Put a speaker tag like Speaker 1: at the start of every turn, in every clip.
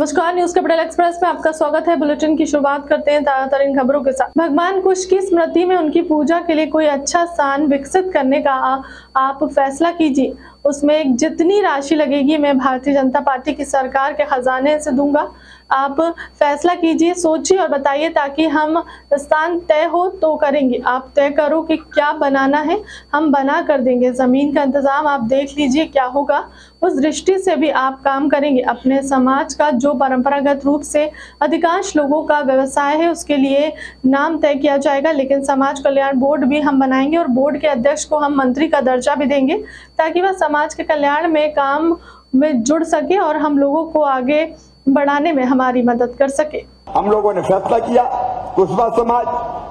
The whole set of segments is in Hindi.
Speaker 1: नमस्कार, न्यूज कैपिटल एक्सप्रेस में आपका स्वागत है। बुलेटिन की शुरुआत करते हैं ताज़ातरीन खबरों के साथ। भगवान कुश की स्मृति में उनकी पूजा के लिए कोई अच्छा स्थान विकसित करने का आप फैसला कीजिए। उसमें जितनी राशि लगेगी मैं भारतीय जनता पार्टी की सरकार के खजाने से दूंगा। आप फैसला कीजिए, सोचिए और बताइए ताकि हम स्थान तय हो तो करेंगे। आप तय करो कि क्या बनाना है, हम बना कर देंगे। जमीन का इंतजाम आप देख लीजिए क्या होगा, उस दृष्टि से भी आप काम करेंगे। अपने समाज का जो परंपरागत रूप से अधिकांश लोगों का व्यवसाय है उसके लिए नाम तय किया जाएगा, लेकिन समाज कल्याण बोर्ड भी हम बनाएंगे और बोर्ड के अध्यक्ष को हम मंत्री का दर्जा भी देंगे ताकि वह समाज के कल्याण में काम में जुड़ सके और हम लोगों को आगे बढ़ाने में हमारी मदद कर सके।
Speaker 2: हम लोगों ने फैसला किया कुशवा समाज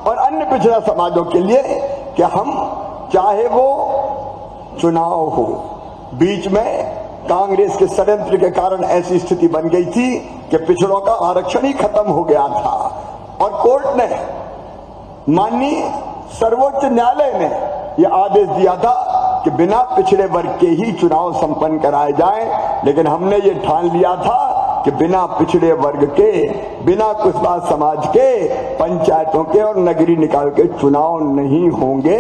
Speaker 2: और अन्य पिछड़ा समाजों के लिए कि हम चाहे वो चुनाव हो, बीच में कांग्रेस के षड्यंत्र के कारण ऐसी स्थिति बन गई थी कि पिछड़ों का आरक्षण ही खत्म हो गया था और कोर्ट ने, माननीय सर्वोच्च न्यायालय ने यह आदेश दिया था कि बिना पिछड़े वर्ग के ही चुनाव संपन्न कराए जाएं, लेकिन हमने ये ठान लिया था कि बिना पिछड़े वर्ग के, बिना कुशवा समाज के पंचायतों के और नगरीय निकाय के चुनाव नहीं होंगे।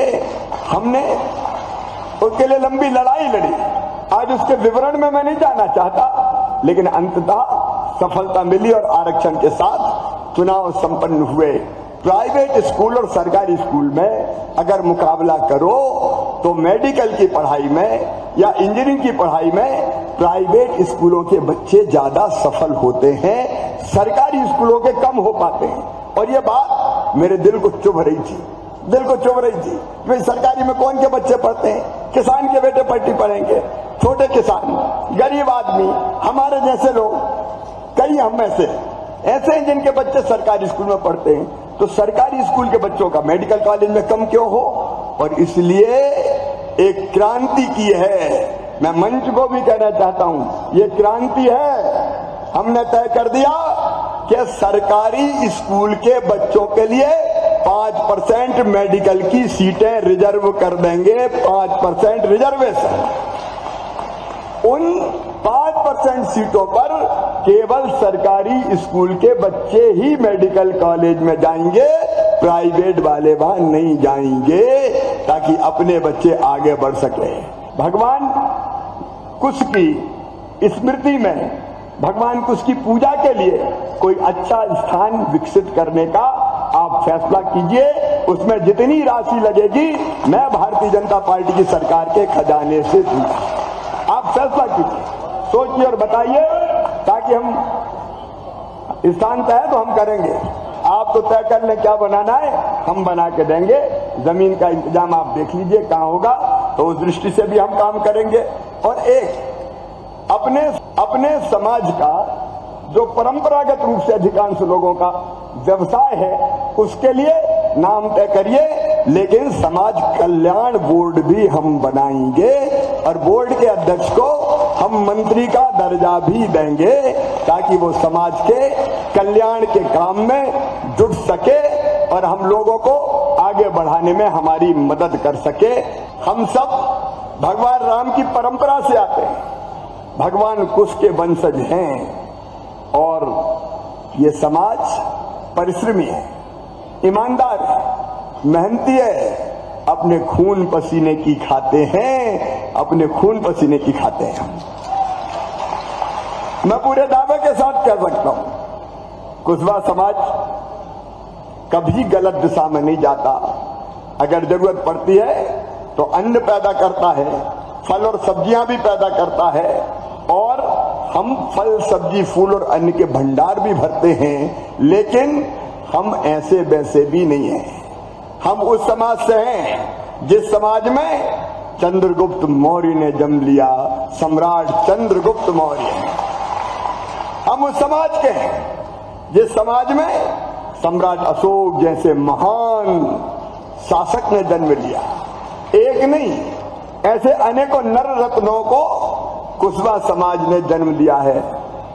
Speaker 2: हमने उसके लिए लंबी लड़ाई लड़ी। आज उसके विवरण में मैं नहीं जाना चाहता, लेकिन अंततः सफलता मिली और आरक्षण के साथ चुनाव संपन्न हुए। प्राइवेट स्कूल और सरकारी स्कूल में अगर मुकाबला करो तो मेडिकल की पढ़ाई में या इंजीनियरिंग की पढ़ाई में प्राइवेट स्कूलों के बच्चे ज्यादा सफल होते हैं, सरकारी स्कूलों के कम हो पाते हैं। और ये बात मेरे दिल को चुभ रही थी, भाई सरकारी में कौन के बच्चे पढ़ते हैं? किसान के बेटे पट्टी पढ़ेंगे, छोटे किसान, गरीब आदमी, हमारे जैसे लोग, कई हम में से ऐसे हैं जिनके बच्चे सरकारी स्कूल में पढ़ते हैं। तो सरकारी स्कूल के बच्चों का मेडिकल कॉलेज में कम क्यों हो? और इसलिए एक क्रांति की है। मैं मंच को भी कहना चाहता हूं, ये क्रांति है। हमने तय कर दिया कि सरकारी स्कूल के बच्चों के लिए 5% मेडिकल की सीटें रिजर्व कर देंगे, 5% रिजर्वेशन। उन 5% सीटों पर केवल सरकारी स्कूल के बच्चे ही मेडिकल कॉलेज में जाएंगे, प्राइवेट वाले वहां नहीं जाएंगे, ताकि अपने बच्चे आगे बढ़ सके। भगवान कुश की स्मृति में, भगवान कुश की पूजा के लिए कोई अच्छा स्थान विकसित करने का आप फैसला कीजिए। उसमें जितनी राशि लगेगी मैं भारतीय जनता पार्टी की सरकार के खजाने से दूंगा। आप फैसला कीजिए, सोचिए और बताइए, ताकि हम स्थान तय है तो हम करेंगे। आप तो तय कर लें क्या बनाना है, हम बना के देंगे। जमीन का इंतजाम आप देख लीजिए कहां होगा, तो उस दृष्टि से भी हम काम करेंगे। और एक अपने समाज का जो परंपरागत रूप से अधिकांश लोगों का व्यवसाय है, उसके लिए नाम तय करिए, लेकिन समाज कल्याण बोर्ड भी हम बनाएंगे और बोर्ड के अध्यक्ष को हम मंत्री का दर्जा भी देंगे, ताकि वो समाज के कल्याण के काम में जुट सके और हम लोगों को आगे बढ़ाने में हमारी मदद कर सके। हम सब भगवान राम की परंपरा से आते हैं, भगवान कुश के वंशज हैं और ये समाज परिश्रमी है, ईमानदार है, मेहनती है, अपने खून पसीने की खाते हैं, अपने खून पसीने की खाते हैं। मैं पूरे दावे के साथ कह सकता हूं, कुशवा समाज कभी गलत दिशा में नहीं जाता। अगर जरूरत पड़ती है तो अन्न पैदा करता है, फल और सब्जियां भी पैदा करता है, और हम फल, सब्जी, फूल और अन्न के भंडार भी भरते हैं। लेकिन हम ऐसे वैसे भी नहीं हैं। हम उस समाज से हैं जिस समाज में चंद्रगुप्त मौर्य ने जन्म लिया, सम्राट चंद्रगुप्त मौर्य। हम उस समाज के हैं जिस समाज में सम्राट अशोक जैसे महान शासक ने जन्म लिया। एक नहीं, ऐसे अनेकों नर रत्नों को कुशवा समाज ने जन्म दिया है।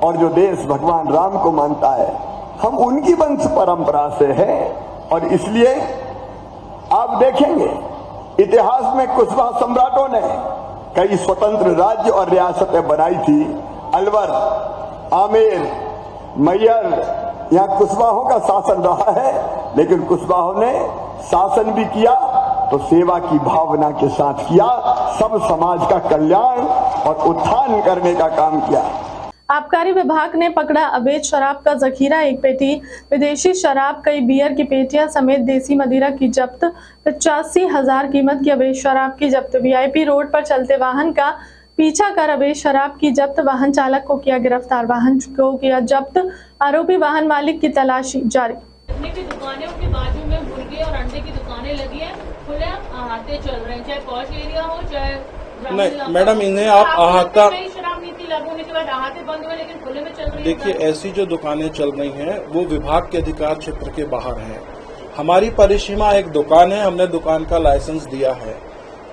Speaker 2: और जो देश भगवान राम को मानता है, हम उनकी वंश परंपरा से हैं। और इसलिए आप देखेंगे इतिहास में कुशवा सम्राटों ने कई स्वतंत्र राज्य और रियासतें बनाई थी। अलवर, आमेर, मैयर यहाँ कुशवाहों का शासन रहा है, लेकिन कुशवाहों ने शासन भी किया तो सेवा की भावना के साथ किया, सब समाज का कल्याण और उत्थान करने का काम किया।
Speaker 1: आबकारी विभाग ने पकड़ा अवैध शराब का जखीरा, एक पेटी विदेशी शराब, कई बियर की पेटियां समेत देसी मदिरा की जब्त, 85,000 कीमत की अवैध शराब की जब्त। वीआईपी रोड पर चलते वाहन का पीछा कर अवैध शराब की जब्त, वाहन चालक को किया गिरफ्तार, वाहन को किया जब्त, आरोपी वाहन मालिक की तलाशी जारी।
Speaker 3: की दुकानें के बाजू में मुर्गे और अंडे की दुकानें लगी हैं, खुले अहाते चल रहे हैं, चाहे पॉश एरिया हो चाहे
Speaker 4: नहीं मैडम, इन्हें आप अहाता,
Speaker 3: शराब नीति लागू होने के बाद अहाते बंद हुए लेकिन खुले में चल रही है।
Speaker 4: देखिए ऐसी जो दुकानें चल रही हैं वो विभाग के अधिकार क्षेत्र के बाहर हैं। हमारी परिसीमा एक दुकान है, हमने दुकान का लाइसेंस दिया है,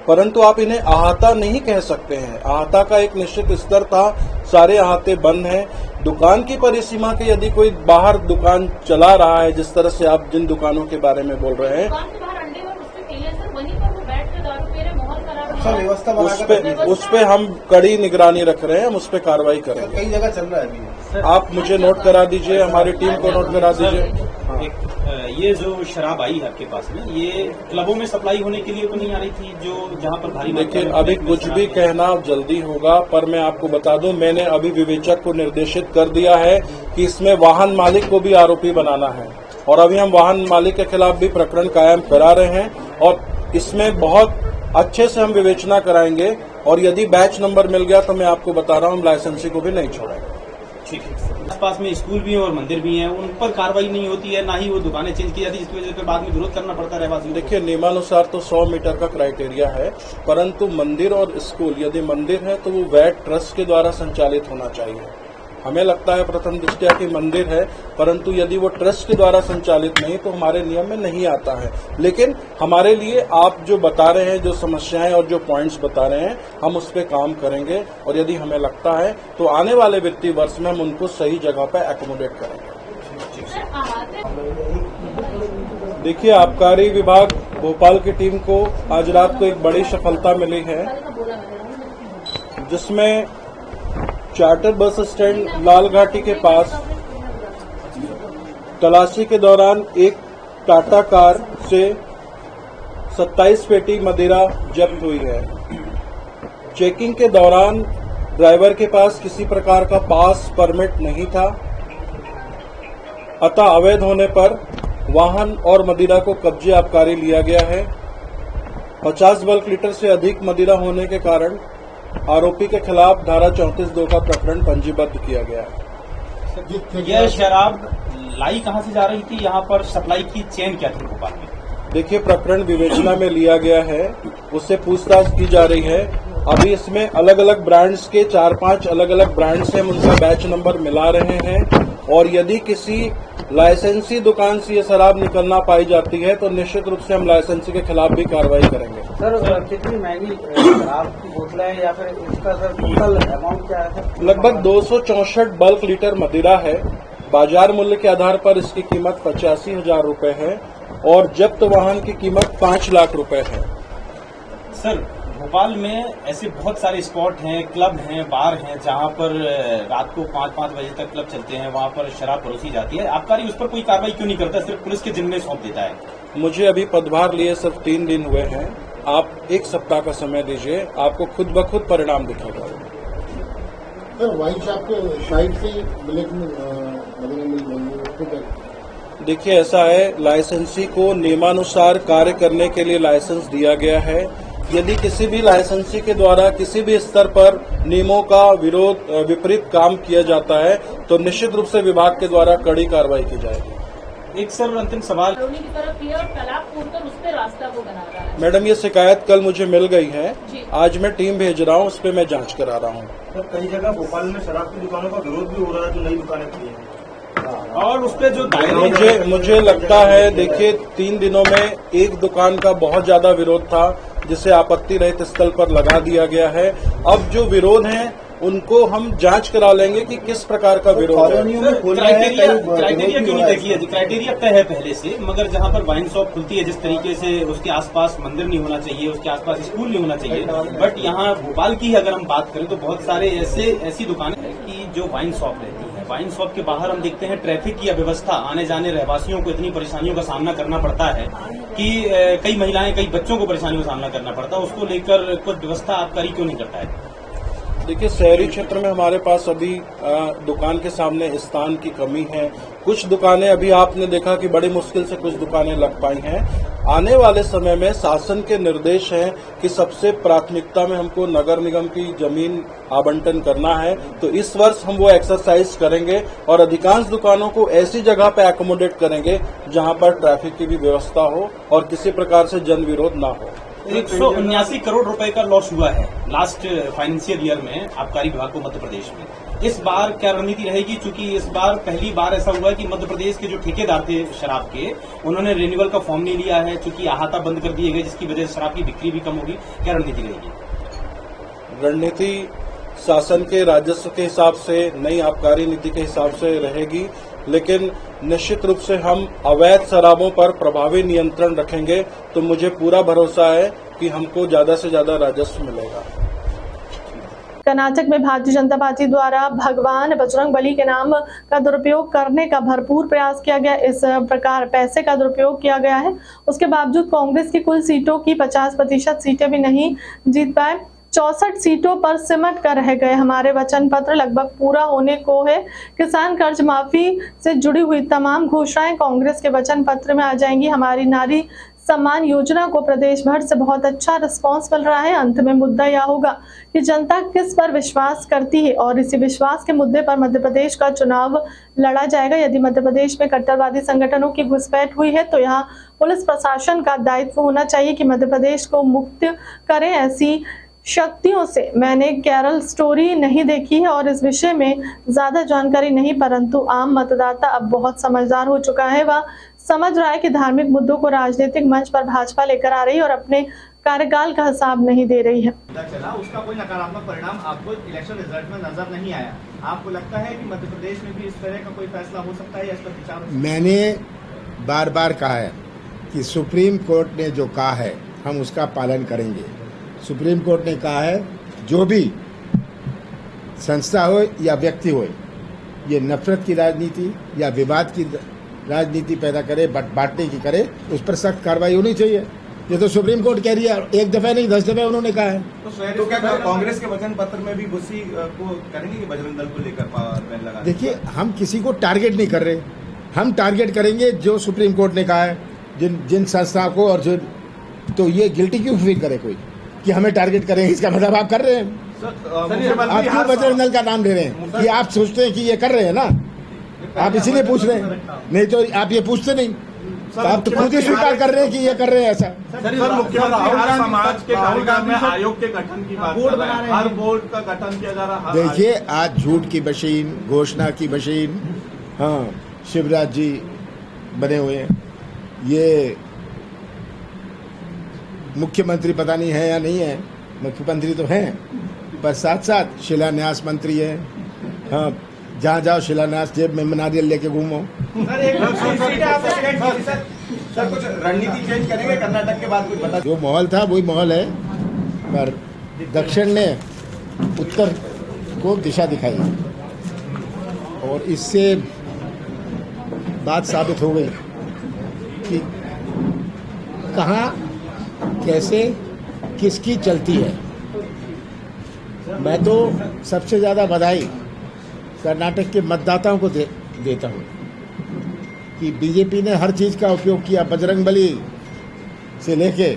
Speaker 4: परंतु आप इन्हें अहाता नहीं कह सकते हैं। अहाता का एक निश्चित स्तर था, सारे अहाते बंद हैं। दुकान की परिसीमा के यदि कोई बाहर दुकान चला रहा है, जिस तरह से आप जिन दुकानों के बारे में बोल रहे हैं,
Speaker 3: दुकान के बाहर अंडे और उसके केले सर वहीं पर वो बैठ कर दारू पी रहे, माहौल खराब है,
Speaker 4: उस पे हम कड़ी निगरानी रख रहे हैं, हम उस पे कार्रवाई करेंगे।
Speaker 5: कई जगह चल रहा है अभी।
Speaker 4: आप मुझे नोट करा दीजिए, हमारी टीम को नोट करा दीजिए।
Speaker 5: ये जो शराब आई है आपके पास में, ये क्लबों में सप्लाई होने के लिए तो नहीं आ रही थी, जो जहां पर भारी
Speaker 4: देखिए अभी कुछ भी कहना जल्दी होगा, पर मैं आपको बता दूं, मैंने अभी विवेचक को निर्देशित कर दिया है कि इसमें वाहन मालिक को भी आरोपी बनाना है, और अभी हम वाहन मालिक के खिलाफ भी प्रकरण कायम करा रहे हैं, और इसमें बहुत अच्छे से हम विवेचना कराएंगे, और यदि बैच नंबर मिल गया तो मैं आपको बता रहा हूं, हम लाइसेंसी को भी नहीं छोड़ेंगे।
Speaker 5: ठीक है। आसपास में स्कूल भी हैं और मंदिर भी हैं, उन पर कार्रवाई नहीं होती है, ना ही वो दुकानें चेंज की जाती, जिसकी वजह से बाद में विरोध करना पड़ता है रहवासियों को।
Speaker 4: देखिए नियमानुसार तो 100 मीटर का क्राइटेरिया है, परंतु मंदिर और स्कूल, यदि मंदिर है तो वो वैट ट्रस्ट के द्वारा संचालित होना चाहिए। हमें लगता है प्रथम दृष्टया कि मंदिर है, परंतु यदि वो ट्रस्ट के द्वारा संचालित नहीं तो हमारे नियम में नहीं आता है। लेकिन हमारे लिए आप जो बता रहे हैं, जो समस्याएं और जो पॉइंट्स बता रहे हैं, हम उस पर काम करेंगे, और यदि हमें लगता है तो आने वाले वित्तीय वर्ष में हम उनको सही जगह पर एकोमोडेट करेंगे। देखिए आबकारी विभाग भोपाल की टीम को आज रात को एक बड़ी सफलता मिली है, जिसमें चार्टर बस स्टैंड लाल घाटी के पास तलाशी के दौरान एक टाटा कार से 27 पेटी मदिरा जब्त हुई है। चेकिंग के दौरान ड्राइवर के पास किसी प्रकार का पास परमिट नहीं था, अतः अवैध होने पर वाहन और मदिरा को कब्जे आबकारी लिया गया है। 50 बल्क लीटर से अधिक मदिरा होने के कारण आरोपी के खिलाफ धारा 34(2) का प्रकरण पंजीबद्ध किया गया है।
Speaker 5: यह शराब लाई कहां से जा रही थी, यहाँ पर सप्लाई की चेन क्या थी भोपाल में?
Speaker 4: देखिए प्रकरण विवेचना में लिया गया है, उससे पूछताछ की जा रही है। अभी इसमें अलग अलग ब्रांड्स के 4-5 अलग अलग ब्रांड्स हैं, हम उनका बैच नंबर मिला रहे हैं, और यदि किसी लाइसेंसी दुकान से ये शराब निकलना पाई जाती है तो निश्चित रूप से हम लाइसेंसी के खिलाफ भी कार्रवाई करेंगे।
Speaker 6: सर कितनी महंगी शराब की बोतलें हैं या फिर इसका सर टोटल अमाउंट क्या है?
Speaker 4: लगभग 264 बल्क लीटर मदिरा है। बाजार मूल्य के आधार पर इसकी कीमत 85,000 रुपए है, और जब्त वाहन की कीमत 5 लाख रुपए है।
Speaker 5: सर भोपाल में ऐसे बहुत सारे स्पॉट हैं, क्लब हैं, बार हैं, जहां पर रात को 5-5 बजे तक क्लब चलते हैं, वहां पर शराब परोसी जाती है। आबकारी उस पर कोई कार्रवाई क्यों नहीं करता, सिर्फ पुलिस के जिम्मे सौंप देता है?
Speaker 4: मुझे अभी पदभार लिए सिर्फ 3 दिन हुए हैं, आप 1 सप्ताह का समय दीजिए, आपको खुद ब खुद परिणाम दिखेगा।
Speaker 7: सर वाइन शॉप के साइड से ब्लैक में मदिरा मिल रही है।
Speaker 4: देखिए ऐसा है, लाइसेंसी को नियमानुसार कार्य करने के लिए लाइसेंस दिया गया है। यदि किसी भी लाइसेंसी के द्वारा किसी भी स्तर पर नियमों का विपरीत काम किया जाता है तो निश्चित रूप से विभाग के द्वारा कड़ी कार्रवाई की जाएगी।
Speaker 5: एक सर अंतिम सवाल,
Speaker 3: कॉलोनी की तरफ किया और तालाब खोदकर उस पर रास्ता को बना रहा है।
Speaker 4: मैडम ये शिकायत कल मुझे मिल गई है,
Speaker 3: जी।
Speaker 4: आज मैं टीम भेज रहा हूँ, उस पर मैं जांच करा रहा हूँ।
Speaker 7: सर कई जगह भोपाल में शराब की दुकानों का विरोध भी हो रहा है, जो नई दुकानें खुली हैं।
Speaker 5: और उस पे जो दायरे
Speaker 4: मुझे लगता है, देखिए 3 दिनों में एक दुकान का बहुत ज्यादा विरोध था, जिसे आपत्ति रहित स्थल पर लगा दिया गया है। अब जो विरोध हैं उनको हम जांच करा लेंगे कि किस प्रकार का विरोध है।
Speaker 5: क्राइटेरिया क्यों नहीं तय किया? क्राइटेरिया तय है पहले से, मगर जहां पर वाइन शॉप खुलती है जिस तरीके से, उसके आसपास मंदिर नहीं होना चाहिए, उसके आसपास स्कूल नहीं होना चाहिए। बट यहाँ भोपाल की अगर हम बात करें तो बहुत सारे ऐसी दुकानें हैं कि जो वाइन शॉप रहती है, वाइन शॉप के बाहर हम देखते हैं ट्रैफिक की अव्यवस्था, आने जाने रहवासियों को इतनी परेशानियों का सामना करना पड़ता है कि कई महिलाएं, कई बच्चों को परेशानियों का सामना करना पड़ता है। उसको लेकर कुछ व्यवस्था आबकारी क्यों नहीं करता है?
Speaker 4: देखिए, शहरी क्षेत्र में हमारे पास अभी दुकान के सामने स्थान की कमी है। कुछ दुकानें अभी आपने देखा कि बड़ी मुश्किल से कुछ दुकानें लग पाई हैं। आने वाले समय में शासन के निर्देश हैं कि सबसे प्राथमिकता में हमको नगर निगम की जमीन आवंटन करना है, तो इस वर्ष हम वो एक्सरसाइज करेंगे और अधिकांश दुकानों को ऐसी जगह पे एकोमोडेट करेंगे जहां पर ट्रैफिक की भी व्यवस्था हो और किसी प्रकार से जन विरोध ना हो।
Speaker 5: 179 करोड़ रुपए का लॉस हुआ है लास्ट फाइनेंशियल ईयर में आबकारी विभाग को मध्य प्रदेश में। इस बार क्या रणनीति रहेगी? चूंकि इस बार पहली बार ऐसा हुआ है कि मध्य प्रदेश के जो ठेकेदार थे शराब के, उन्होंने रिन्यूअल का फॉर्म नहीं लिया है, चूंकि अहाता बंद कर दिए गए, जिसकी वजह से शराब की बिक्री भी कम होगी। क्या रणनीति रहेगी?
Speaker 4: रणनीति शासन के राजस्व के हिसाब से, नई आबकारी नीति के हिसाब से रहेगी, लेकिन निश्चित रूप से हम अवैध शराबों पर प्रभावी नियंत्रण रखेंगे, तो मुझे पूरा भरोसा है कि हमको ज्यादा से ज्यादा राजस्व मिलेगा।
Speaker 1: कर्नाटक में भारतीय जनता पार्टी द्वारा भगवान बजरंगबली के नाम का दुरुपयोग करने का भरपूर प्रयास किया गया। इस प्रकार पैसे का दुरुपयोग किया गया है। उसके बावजूद कांग्रेस की कुल सीटों की 50% सीटें भी नहीं जीत पाए। 64 सीटों पर सिमट कर रह गए। हमारे वचन पत्र लगभग पूरा होने को है। किसान कर्ज माफी से जुड़ी हुई तमाम घोषणाएं कांग्रेस के वचन पत्र में आ जाएंगी। हमारी नारी सम्मान योजना को प्रदेश भर से बहुत अच्छा रिस्पांस मिल रहा है। अंत में मुद्दा यह होगा कि जनता किस पर विश्वास करती है और इसी विश्वास के मुद्दे पर मध्य प्रदेश का चुनाव लड़ा जाएगा। यदि मध्य प्रदेश में कट्टरवादी संगठनों की घुसपैठ हुई है तो यहाँ पुलिस प्रशासन का दायित्व होना चाहिए कि मध्य प्रदेश को मुक्त करें ऐसी शक्तियों से। मैंने केरल स्टोरी नहीं देखी है और इस विषय में ज्यादा जानकारी नहीं, परंतु आम मतदाता अब बहुत समझदार हो चुका है। वह समझ रहा है कि धार्मिक मुद्दों को राजनीतिक मंच पर भाजपा लेकर आ रही है और अपने कार्यकाल का हिसाब नहीं दे रही है।
Speaker 8: चला उसका कोई नकारात्मक परिणाम आपको इलेक्शन रिजल्ट में नजर नहीं आया। आपको लगता है कि मध्य प्रदेश में भी इस तरह का कोई फैसला हो सकता है या इस पर विचार हो सकता है?
Speaker 9: मैंने बार बार कहा है कि सुप्रीम कोर्ट ने जो कहा है हम उसका पालन करेंगे। सुप्रीम कोर्ट ने कहा है जो भी संस्था हो या व्यक्ति हो, ये नफरत की राजनीति या विवाद की राजनीति पैदा करे, बांटने की करे, उस पर सख्त कार्रवाई होनी चाहिए। ये तो सुप्रीम कोर्ट कह रही है, एक दफा नहीं 10 दफे उन्होंने कहा है।
Speaker 8: तो क्या कांग्रेस के वचन पत्र में भी उसी को करेंगे कि बजरंग दल को लेकर पावर बैन लगा?
Speaker 9: देखिए, हम किसी को टारगेट नहीं कर रहे, हम टारगेट करेंगे जो सुप्रीम कोर्ट ने कहा है, जिन संस्थाओं को। और जो तो ये गिल्टी क्यों फील करे कोई कि हमें टारगेट करेंगे? इसका मतलब आप कर रहे हैं। आप क्यों बजरंग दल का नाम ले रहे हैं कि आप सोचते हैं कि ये कर रहे हैं ना, आप इसीलिए पूछ रहे हैं, नहीं तो आप ये पूछते नहीं। तो आप तो खुद ही स्वीकार कर रहे हैं कि ये कर रहे हैं ऐसा।
Speaker 8: सर मुख्यमंत्री हर समाज के कार्यक्रम में आयोग के गठन की बात कर रहे हैं, हर बोर्ड का गठन किया जा रहा है।
Speaker 9: देखिए, आज झूठ की मशीन, घोषणा की मशीन, हाँ, शिवराज जी बने हुए हैं। ये मुख्यमंत्री पता नहीं है या नहीं है, मुख्यमंत्री तो हैं, पर साथ साथ शिलान्यास मंत्री है। हाँ, जहाँ जाओ शिलान्यास, जेब में नारियल लेके घूमो।
Speaker 8: सर कुछ रणनीति चेंज करेंगे कर्नाटक के बाद? कुछ बता।
Speaker 9: जो माहौल था वही माहौल है, पर दक्षिण ने उत्तर को दिशा दिखाई और इससे बात साबित हो गई कि कहाँ कैसे किसकी चलती है। मैं तो सबसे ज़्यादा बधाई कर्नाटक के मतदाताओं को देता हूँ कि बीजेपी ने हर चीज़ का उपयोग किया, बजरंगबली से लेके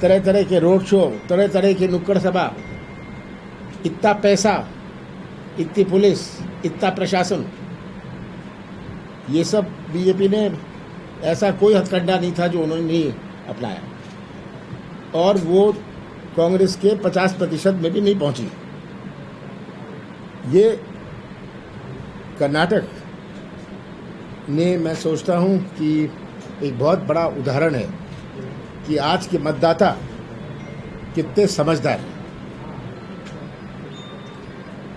Speaker 9: तरह तरह के रोड शो, तरह तरह की नुक्कड़ सभा, इतना पैसा, इतनी पुलिस, इतना प्रशासन, ये सब बीजेपी ने, ऐसा कोई हथकंडा नहीं था जो उन्होंने नहीं अपनाया। और वो कांग्रेस के 50% में भी नहीं पहुंची। ये कर्नाटक ने, मैं सोचता हूं कि एक बहुत बड़ा उदाहरण है कि आज के मतदाता कितने समझदार हैं।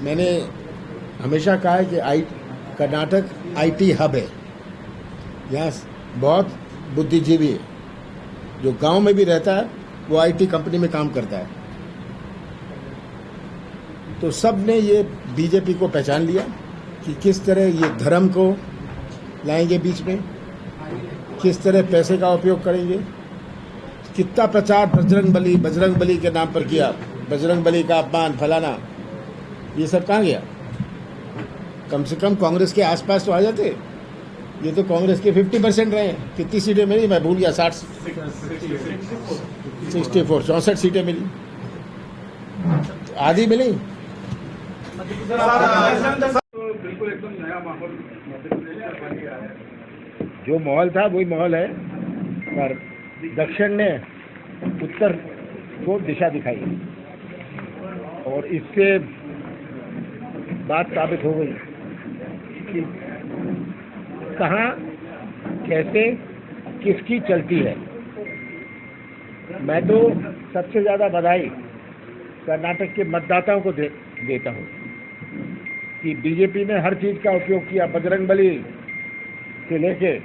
Speaker 9: मैंने हमेशा कहा है कि कर्नाटक आईटी हब है। यहाँ बहुत बुद्धिजीवी है, जो गांव में भी रहता है वो आईटी कंपनी में काम करता है। तो सब ने ये बीजेपी को पहचान लिया कि किस तरह ये धर्म को लाएंगे बीच में, किस तरह पैसे का उपयोग करेंगे। कितना प्रचार बजरंग बली के नाम पर किया, बजरंग बली का अपमान फलाना, ये सब कहाँ गया। कम से कम कांग्रेस के आसपास तो आ जाते। ये तो कांग्रेस के 50% रहे हैं। कितनी सीटें मिली मैं भूल गया, 64 सीटें मिली, आधी मिली।
Speaker 8: बिल्कुल एकदम नया माहौल
Speaker 9: जो माहौल था वही माहौल है, पर दक्षिण ने उत्तर को दिशा दिखाई और इससे बात साबित हो गई कि कहाँ कैसे किसकी चलती है। मैं तो सबसे ज़्यादा बधाई कर्नाटक के मतदाताओं को देता हूँ कि बीजेपी ने हर चीज़ का उपयोग किया, बजरंग बली से लेके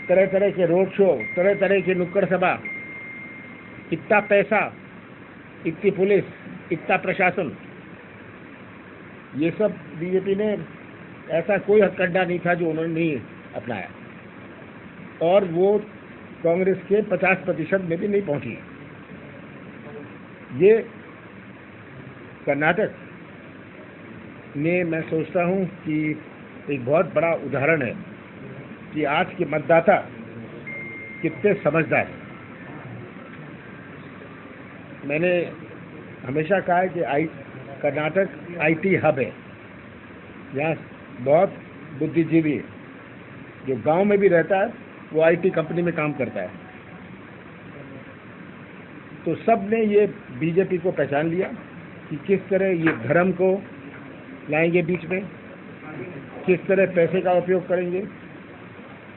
Speaker 9: तरह तरह के रोड शो, तरह तरह की नुक्कड़ सभा, इतना पैसा, इतनी पुलिस, इतना प्रशासन, ये सब बीजेपी ने, ऐसा कोई हथकंडा नहीं था जो उन्होंने नहीं अपनाया, और वो कांग्रेस के 50% में भी नहीं पहुंची। ये कर्नाटक में मैं सोचता हूं कि एक बहुत बड़ा उदाहरण है कि आज के मतदाता कितने समझदार हैं। मैंने हमेशा कहा है कि कर्नाटक आईटी हब है, यहाँ बहुत बुद्धिजीवी है, जो गांव में भी रहता है वो आईटी कंपनी में काम करता है। तो सब ने ये बीजेपी को पहचान लिया कि किस तरह ये धर्म को लाएंगे बीच में, किस तरह पैसे का उपयोग करेंगे।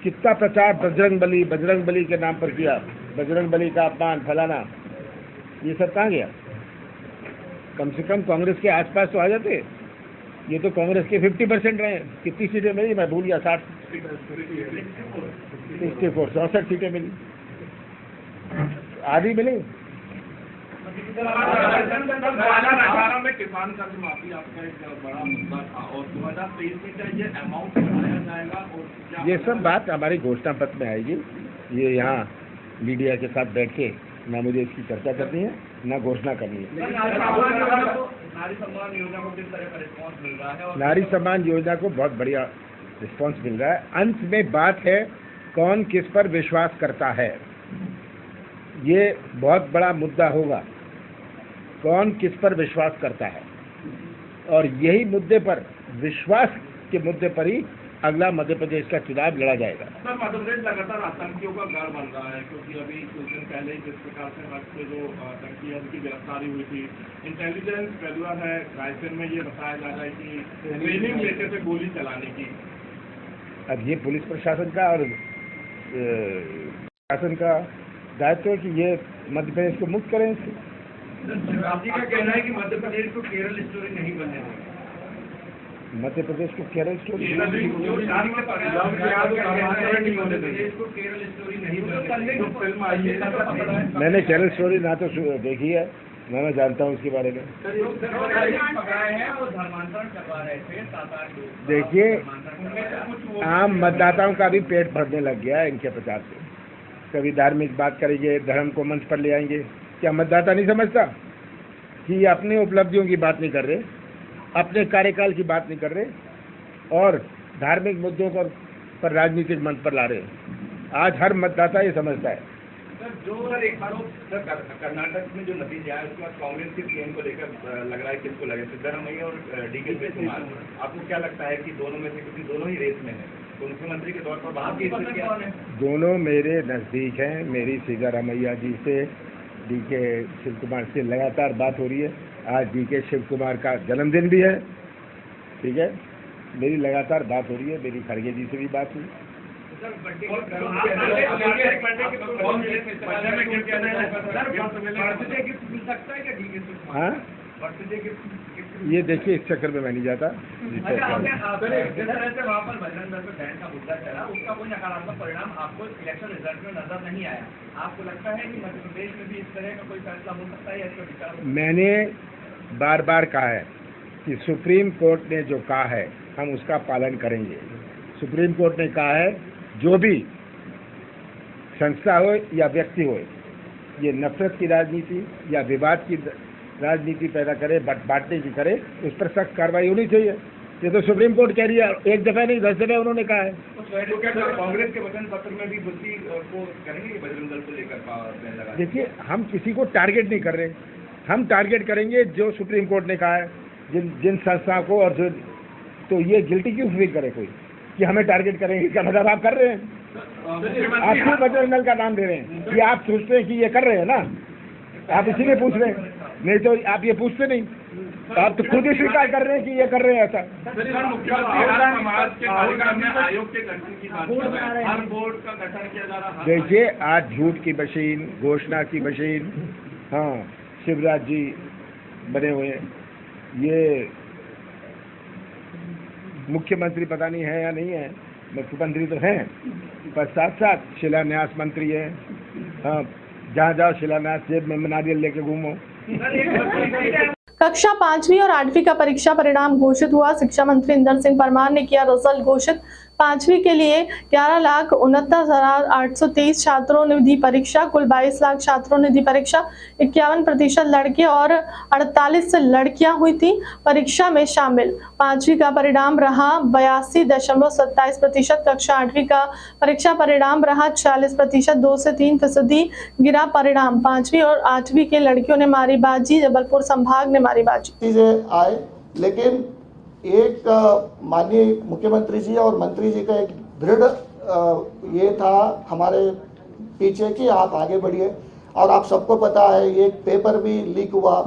Speaker 9: कितना प्रचार बजरंग बली के नाम पर किया, बजरंग बली का अपमान फलाना, ये सब कहाँ गया। कम से कम कांग्रेस के आसपास तो आ जाते। ये तो कांग्रेस के 50% रहे हैं। कितनी सीटें मिली मैं भूल गया, 64 सीटें मिली, आधी मिली।
Speaker 8: 2018 में किसान कर्ज माफी आपका एक बड़ा मुद्दा था और 2023 में क्या ये अमाउंट बढ़ाया जाएगा और
Speaker 9: ये सब बात हमारी घोषणा पत्र में आएगी। ये यहाँ मीडिया के साथ बैठ के ना मुझे इसकी चर्चा करनी है ना घोषणा करनी है।
Speaker 8: नारी सम्मान योजना को किस तरह का रिस्पॉन्स मिल रहा है?
Speaker 9: नारी सम्मान योजना को बहुत बढ़िया रिस्पॉन्स मिल रहा है। अंत में बात है कौन किस पर विश्वास करता है, ये बहुत बड़ा मुद्दा होगा, कौन किस पर विश्वास करता है। और यही मुद्दे पर, विश्वास के मुद्दे पर ही अगला मध्य प्रदेश का चुनाव लड़ा जाएगा।
Speaker 8: सर, मध्य प्रदेश लगातार आतंकियों का गढ़ बन रहा है, क्योंकि अभी कुछ दिन पहले ही जिस प्रकार से हज से जो आतंकी है उनकी गिरफ्तारी हुई थी। इंटेलिजेंस फेल्यूर है, रायसेन में ये बताया जा रहा है कि ट्रेनिंग लेते थे गोली चलाने की।
Speaker 9: अब ये पुलिस प्रशासन का और प्रशासन का दायित्व है कि ये मध्य प्रदेश को मुक्त करें इससे।
Speaker 8: शिवराज जी का कहना है कि मध्य प्रदेश को केरल स्टोरी नहीं बनने देंगे।
Speaker 9: मध्य प्रदेश को केरल स्टोरी, मैंने केरल स्टोरी ना तो देखी है ना मैं जानता हूँ उसके बारे में। देखिए, आम मतदाताओं का भी पेट भरने लग गया है इनके प्रचार से। कभी धार्मिक बात करेंगे, धर्म को मंच पर ले आएंगे। क्या मतदाता नहीं समझता कि ये अपनी उपलब्धियों की बात नहीं कर रहे, अपने कार्यकाल की बात नहीं कर रहे और धार्मिक मुद्दों पर राजनीतिक मंच पर ला रहे। आज हर मतदाता ये समझता है।
Speaker 8: सर, जो एक आरोप कर्नाटक में जो नतीजा है उसके बाद कांग्रेस के सीएम को लेकर लग रहा है किसको लगे, सिद्धरामैया और डीके शिवकुमार, आपको क्या लगता है कि दोनों में से, क्योंकि दोनों ही रेस में है, तो मुख्यमंत्री के तौर पर बात की
Speaker 9: दोनों मेरे नज़दीक हैं। मेरी सिद्धरामैया जी से, डीके शिवकुमार से लगातार बात हो रही है। आज डीके शिवकुमार का जन्मदिन भी है, ठीक है, मेरी लगातार बात हो रही है। मेरी खड़गे जी से भी बात हुई। हाँ, ये देखिए, इस चक्कर में मैं नहीं जाता।
Speaker 8: वहाँ पर बजरंग दल पे बैन का मुद्दा चला, उसका कोई नकारात्मक परिणाम आपको इलेक्शन रिजल्ट में नजर नहीं आया। आपको लगता है कि मध्य प्रदेश में भी इस तरह का कोई फैसला हो सकता है या इसका विचार?
Speaker 9: मैंने बार बार कहा है कि सुप्रीम कोर्ट ने जो कहा है हम उसका पालन करेंगे। सुप्रीम कोर्ट ने कहा है जो भी संस्था हो या व्यक्ति हो ये नफरत की राजनीति या विवाद की राजनीति पैदा करे, बांटने की करे, उस पर सख्त कार्रवाई होनी चाहिए। ये तो सुप्रीम कोर्ट कह रही है, एक दफा नहीं 10 दफे उन्होंने कहा है।
Speaker 8: कांग्रेस के वचन पत्र में भी बुद्धि को करेंगे बजरंग दल को लेकर।
Speaker 9: देखिए, हम किसी को टारगेट नहीं कर रहे, हम टारगेट करेंगे जो सुप्रीम कोर्ट ने कहा है, जिन संस्थाओं को, और जो तो ये गिल्टी क्यों फील करे कोई कि हमें टारगेट करेंगे? क्या मतलब आप कर रहे हैं? आप क्यों बजरंग दल का नाम दे रहे हैं? कि आप सोचते हैं कि ये कर रहे हैं ना, आप इसी में पूछ रहे हैं, नहीं तो आप ये पूछते नहीं, आप तो खुद ही स्वीकार कर रहे हैं कि ये कर रहे हैं ऐसा।
Speaker 8: समाज के कार्यक्रम में आयोग के गठन की बात कर रहे हैं, हर बोर्ड का गठन किया जा रहा है।
Speaker 9: देखिए, आज झूठ की मशीन, घोषणा की मशीन, हाँ, शिवराज जी बने हुए हैं, ये मुख्यमंत्री पता नहीं है या नहीं है, मुख्यमंत्री तो हैं, पर साथ साथ शिलान्यास मंत्री है। हाँ, जहाँ जाओ शिलान्यास, जेब में नारियल लेके घूमो।
Speaker 1: कक्षा 5वीं और 8वीं का परीक्षा परिणाम घोषित हुआ। शिक्षा मंत्री इंदर सिंह परमार ने किया रिजल्ट घोषित। 5वीं के लिए 11,69,823 छात्रों ने दी परीक्षा। कुल 22 लाख छात्रों ने दी परीक्षा। 51% लड़के और 48 लड़कियां हुई थी परीक्षा में शामिल। 5वीं का परिणाम रहा 82.27%। कक्षा 8वीं का परीक्षा परिणाम रहा 46%, 2 से 3% गिरा परिणाम। 5वीं और 8वीं के लड़कियों ने मारी बाजी, जबलपुर संभाग ने मारी बाजी।
Speaker 10: चीजें आए, लेकिन एक माननीय मुख्यमंत्री जी और मंत्री जी का एक दृढ़ ये था हमारे पीछे कि आप आगे बढ़िए। और आप सबको पता है, एक पेपर भी लीक हुआ,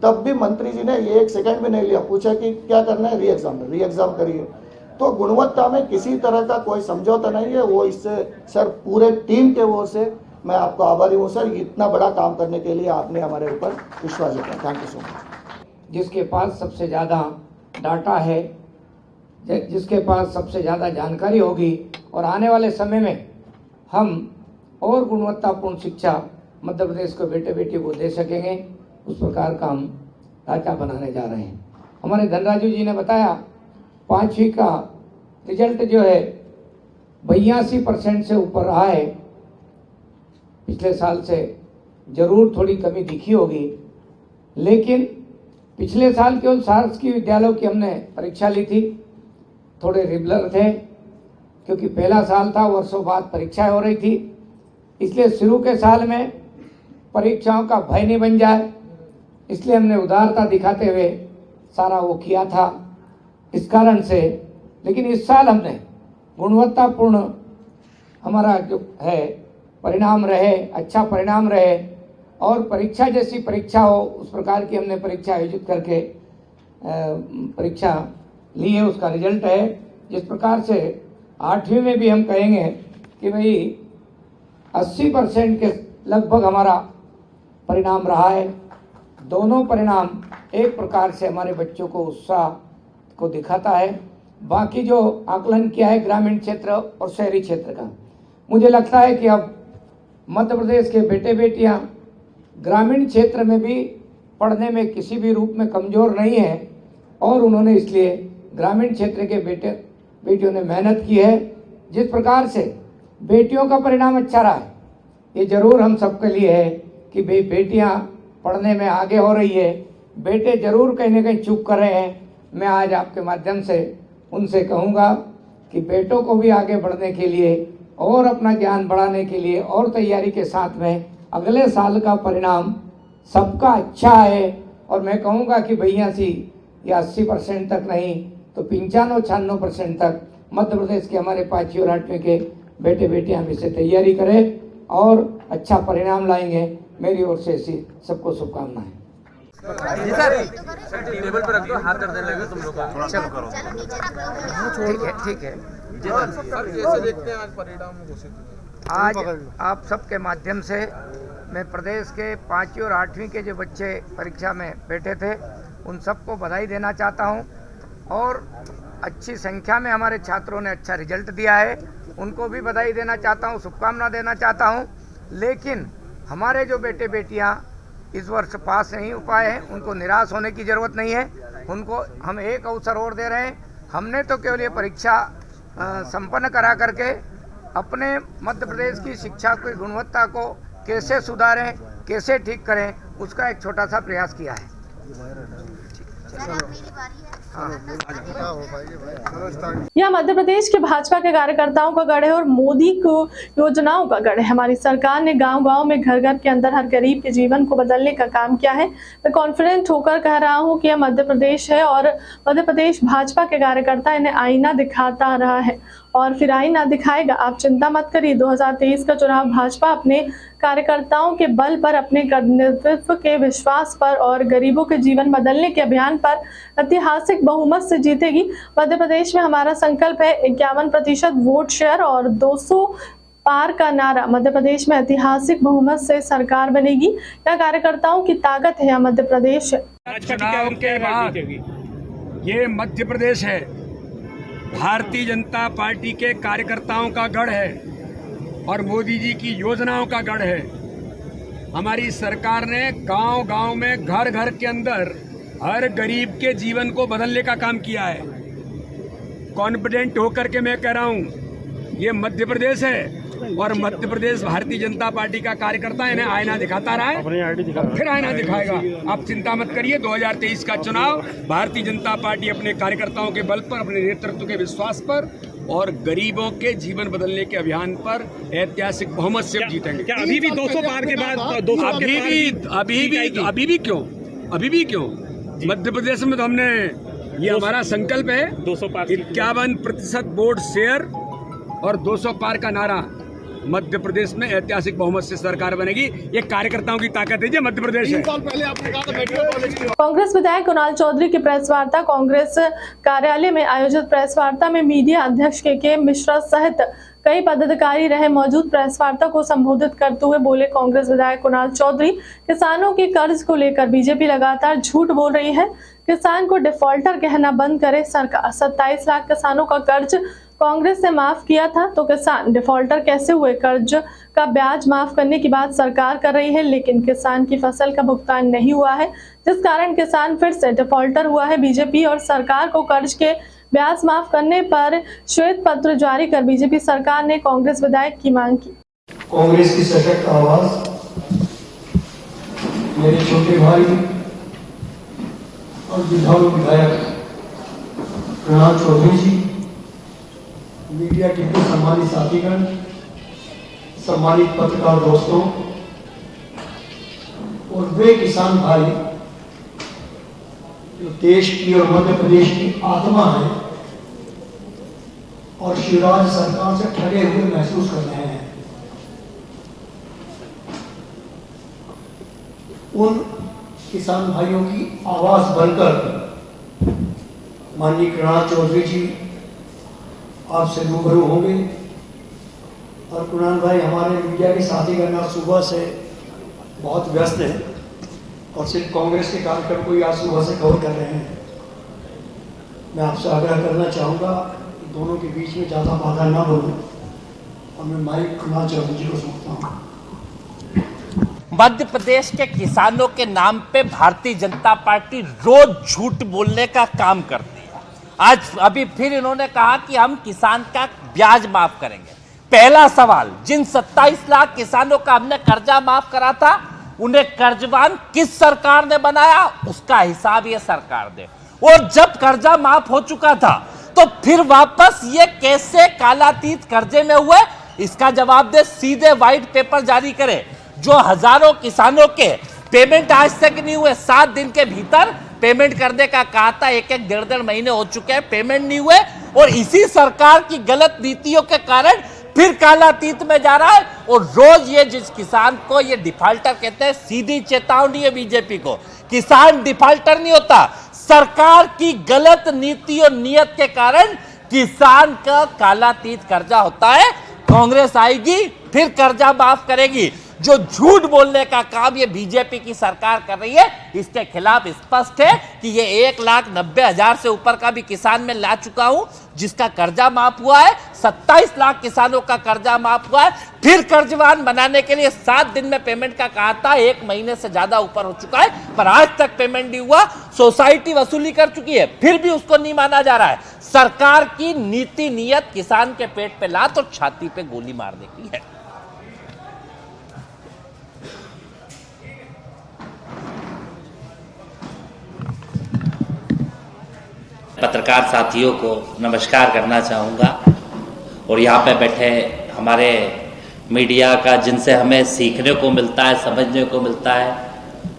Speaker 10: तब भी मंत्री जी ने ये 1 सेकंड भी नहीं लिया, पूछा कि क्या करना है, री एग्जाम करिए। तो गुणवत्ता में किसी तरह का कोई समझौता नहीं है। वो इससे सर पूरे टीम के ओर से मैं आपको आभारी हूँ सर, इतना बड़ा काम करने के लिए आपने हमारे ऊपर विश्वास जताया। Thank you so much.
Speaker 6: जिसके पास सबसे ज़्यादा डाटा है, जिसके पास सबसे ज़्यादा जानकारी होगी, और आने वाले समय में हम और गुणवत्तापूर्ण शिक्षा मध्य प्रदेश को बेटे बेटी को दे सकेंगे, उस प्रकार का हम ढांचा बनाने जा रहे हैं। हमारे धनराजू जी ने बताया 5वीं का रिजल्ट जो है 82% से ऊपर रहा है। पिछले साल से जरूर थोड़ी कमी दिखी होगी, लेकिन पिछले साल केवल शासकीय विद्यालयों की हमने परीक्षा ली थी, थोड़े रेगुलर थे, क्योंकि पहला साल था, वर्षों बाद परीक्षाएं हो रही थी, इसलिए शुरू के साल में परीक्षाओं का भय नहीं बन जाए, इसलिए हमने उदारता दिखाते हुए सारा वो किया था इस कारण से। लेकिन इस साल हमने गुणवत्तापूर्ण हमारा जो है परिणाम रहे, अच्छा परिणाम रहे, और परीक्षा जैसी परीक्षा हो उस प्रकार की हमने परीक्षा आयोजित करके परीक्षा ली है, उसका रिजल्ट है। जिस प्रकार से 8वीं में भी हम कहेंगे कि भाई 80% के लगभग हमारा परिणाम रहा है। दोनों परिणाम एक प्रकार से हमारे बच्चों को उत्साह को दिखाता है। बाकी जो आकलन किया है ग्रामीण क्षेत्र और शहरी क्षेत्र का, मुझे लगता है कि अब मध्य प्रदेश के बेटे बेटियां ग्रामीण क्षेत्र में भी पढ़ने में किसी भी रूप में कमज़ोर नहीं है, और उन्होंने इसलिए ग्रामीण क्षेत्र के बेटे बेटियों ने मेहनत की है। जिस प्रकार से बेटियों का परिणाम अच्छा रहा है, ये जरूर हम सबके लिए है कि भाई बेटियां पढ़ने में आगे हो रही है, बेटे जरूर कहीं ना कहीं चूक कर रहे हैं। मैं आज आपके माध्यम से उनसे कहूँगा कि बेटों को भी आगे बढ़ने के लिए और अपना ज्ञान बढ़ाने के लिए और तैयारी के साथ में अगले साल का परिणाम सबका अच्छा है। और मैं कहूँगा कि भैया सी या 80% तक नहीं तो 95-96% तक मध्य प्रदेश के हमारे 5वीं और 8वीं के बेटे बेटियां भी से तैयारी करें और अच्छा परिणाम लाएंगे। मेरी ओर से ऐसी सबको शुभकामनाएं।
Speaker 11: टेबल पर रख दो, हाथ दर्द लगे तुम लोग का। चलो करो,
Speaker 6: ठीक है।
Speaker 11: कैसे देखते हैं आज परिणाम घोषित?
Speaker 6: आज आप सबके माध्यम से मैं प्रदेश के 5वीं और 8वीं के जो बच्चे परीक्षा में बैठे थे उन सबको बधाई देना चाहता हूं, और अच्छी संख्या में हमारे छात्रों ने अच्छा रिजल्ट दिया है, उनको भी बधाई देना चाहता हूं, शुभकामना देना चाहता हूं। लेकिन हमारे जो बेटे बेटियां इस वर्ष पास नहीं हो पाए हैं, उनको निराश होने की ज़रूरत नहीं है। उनको हम एक अवसर और दे रहे हैं हमने तो केवल ये परीक्षा संपन्न करा करके अपने मध्य प्रदेश की शिक्षा की गुणवत्ता को कैसे सुधारें, कैसे ठीक करें, उसका एक छोटा सा प्रयास किया है।
Speaker 1: यह मध्य प्रदेश के भाजपा के कार्यकर्ताओं का गढ़ है और मोदी को योजनाओं का गढ़ है। हमारी सरकार ने गांव-गांव में, घर-घर के अंदर हर गरीब के जीवन को बदलने का काम किया है। मैं कॉन्फिडेंट होकर कह रहा हूं कि यह मध्य प्रदेश है और मध्य प्रदेश भाजपा के कार्यकर्ता इन्हें आईना दिखाता रहा है और फिर आईना दिखाएगा। आप चिंता मत करिए, 2023 का चुनाव भाजपा अपने कार्यकर्ताओं के बल पर, अपने नेतृत्व के विश्वास पर और गरीबों के जीवन बदलने के अभियान पर ऐतिहासिक बहुमत से जीतेगी। मध्य प्रदेश में हमारा संकल्प है 51% वोट शेयर और 200 पार का नारा। मध्य प्रदेश में ऐतिहासिक बहुमत से सरकार बनेगी। यह कार्यकर्ताओं की ताकत है, यह मध्य प्रदेश है।
Speaker 12: चुनाव के बाद ये मध्य प्रदेश है, भारतीय जनता पार्टी के कार्यकर्ताओं का गढ़ है और मोदी जी की योजनाओं का गढ़ है। हमारी सरकार ने गांव-गांव में, घर-घर के अंदर हर गरीब के जीवन को बदलने का काम किया है। कॉन्फिडेंट होकर के मैं कह रहा हूं, ये मध्य प्रदेश है और मध्य प्रदेश भारतीय जनता पार्टी का कार्यकर्ता इन्हें आईना दिखाता रहा है, फिर आईना दिखाएगा। आप चिंता मत करिए, 2023 का चुनाव भारतीय जनता पार्टी अपने कार्यकर्ताओं के बल पर, अपने नेतृत्व के विश्वास पर और गरीबों के जीवन बदलने के अभियान पर ऐतिहासिक बहुमत से जीतेंगे।
Speaker 5: क्या अभी भी 200 पार के बाद
Speaker 12: अभी भी क्यों मध्य प्रदेश में तो हमने, ये हमारा संकल्प है 51% वोट शेयर और 200 पार का नारा। मध्य प्रदेश में ऐतिहासिक बहुमत से सरकार बनेगी। ये कार्यकर्ताओं की ताकत है, ये मध्य प्रदेश है।
Speaker 7: 3 साल पहले आपने कहा था मेडिकल कॉलेज की
Speaker 1: कांग्रेस विधायक कुणाल चौधरी की प्रेस वार्ता। कांग्रेस कार्यालय में आयोजित प्रेस वार्ता में मीडिया अध्यक्ष के मिश्रा सहित कई पदाधिकारी रहे मौजूद। प्रेस वार्ता को संबोधित करते हुए बोले कांग्रेस विधायक कुणाल चौधरी, किसानों के कर्ज को लेकर बीजेपी लगातार झूठ बोल रही है। किसान को डिफॉल्टर कहना बंद करे सरकार। 27 लाख किसानों का कर्ज कांग्रेस ने माफ किया था, तो किसान डिफॉल्टर कैसे हुए? कर्ज का ब्याज माफ करने की बात सरकार कर रही है, लेकिन किसान की फसल का भुगतान नहीं हुआ है, जिस कारण किसान फिर से डिफॉल्टर हुआ है। बीजेपी और सरकार को कर्ज के ब्याज माफ करने पर श्वेत पत्र जारी कर बीजेपी सरकार ने कांग्रेस विधायक की मांग की।
Speaker 13: कांग्रेस की सशक्त आवाज मेरे छोटे भाई और विधायक कुणाल चौधरी जी, मीडिया के सम्मानित साथीगण, सम्मानित पत्रकार दोस्तों और वे किसान भाई जो देश की और मध्य प्रदेश की आत्मा है और शिवराज सरकार से ठगे हुए महसूस कर रहे हैं, उन किसान भाइयों की आवाज बनकर माननीय कुणाल चौधरी जी आपसे रूबरू होंगे। और कुणाल भाई हमारे मीडिया के साथीगण आज सुबह से बहुत व्यस्त हैं और सिर्फ कांग्रेस के कार्यक्रम को ही आज सुबह से कवर कर रहे हैं। मैं आपसे आग्रह करना चाहूँगा कि दोनों के बीच में ज़्यादा बाधा ना बोलूं और मैं माइक कुणाल चौधरी जी को सौंपता हूँ।
Speaker 14: मध्य प्रदेश के किसानों के नाम पे भारतीय जनता पार्टी रोज झूठ बोलने का काम करती है। आज अभी फिर इन्होंने कहा कि हम किसान का ब्याज माफ करेंगे। पहला सवाल, जिन 27 लाख किसानों का हमने कर्जा माफ करा था, उन्हें कर्जवान किस सरकार ने बनाया, उसका हिसाब ये सरकार दे। और जब कर्जा माफ हो चुका था तो फिर वापस ये कैसे कालातीत कर्जे में हुए, इसका जवाब दे। सीधे व्हाइट पेपर जारी करे। जो हजारों किसानों के पेमेंट आज तक नहीं हुए, 7 दिन के भीतर पेमेंट करने का कहा था, 1-1, 1.5 महीने हो चुके हैं, पेमेंट नहीं हुए। और इसी सरकार की गलत नीतियों के कारण फिर कालातीत में जा रहा है। और रोज ये जिस किसान को ये डिफॉल्टर कहते हैं, सीधी चेतावनी है बीजेपी को, किसान डिफॉल्टर नहीं होता। सरकार की गलत नीति और नियत के कारण किसान का कालातीत कर्जा होता है। कांग्रेस आएगी, फिर कर्जा माफ करेगी। जो झूठ बोलने का काम ये बीजेपी की सरकार कर रही है, इसके खिलाफ स्पष्ट है कि ये 1,90,000 से ऊपर का भी किसान में ला चुका हूं, जिसका कर्जा माफ हुआ है। 27 लाख किसानों का कर्जा माफ हुआ है। फिर कर्जवान बनाने के लिए 7 दिन में पेमेंट का कहा था, 1 महीने से ज्यादा ऊपर हो चुका है, पर आज तक पेमेंट नहीं हुआ। सोसाइटी वसूली कर चुकी है, फिर भी उसको नहीं माना जा रहा है। सरकार की नीति नियत किसान के पेट पे लात और छाती पे गोली मारने की है। पत्रकार साथियों को नमस्कार करना चाहूँगा और यहाँ पे बैठे हमारे मीडिया का, जिनसे हमें सीखने को मिलता है, समझने को मिलता है,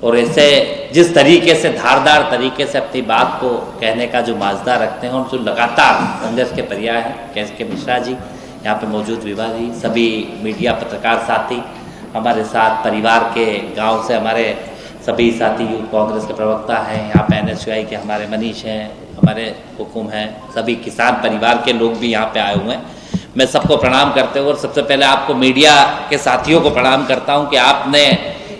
Speaker 14: और ऐसे जिस तरीके से धारदार तरीके से अपनी बात को कहने का जो माजदा रखते हैं और जो लगातार संघर्ष के पर्याय हैं, कैसे के मिश्रा जी, यहाँ पे मौजूद विभा जी, सभी मीडिया पत्रकार साथी हमारे साथ, परिवार के गाँव से हमारे सभी साथी, यूथ कांग्रेस के प्रवक्ता हैं, यहाँ पे NSUI के हमारे मनीष हैं, हमारे हुकुम हैं, सभी किसान परिवार के लोग भी यहाँ पे आए हुए हैं। मैं सबको प्रणाम करते हुए और सबसे पहले आपको मीडिया के साथियों को प्रणाम करता हूँ कि आपने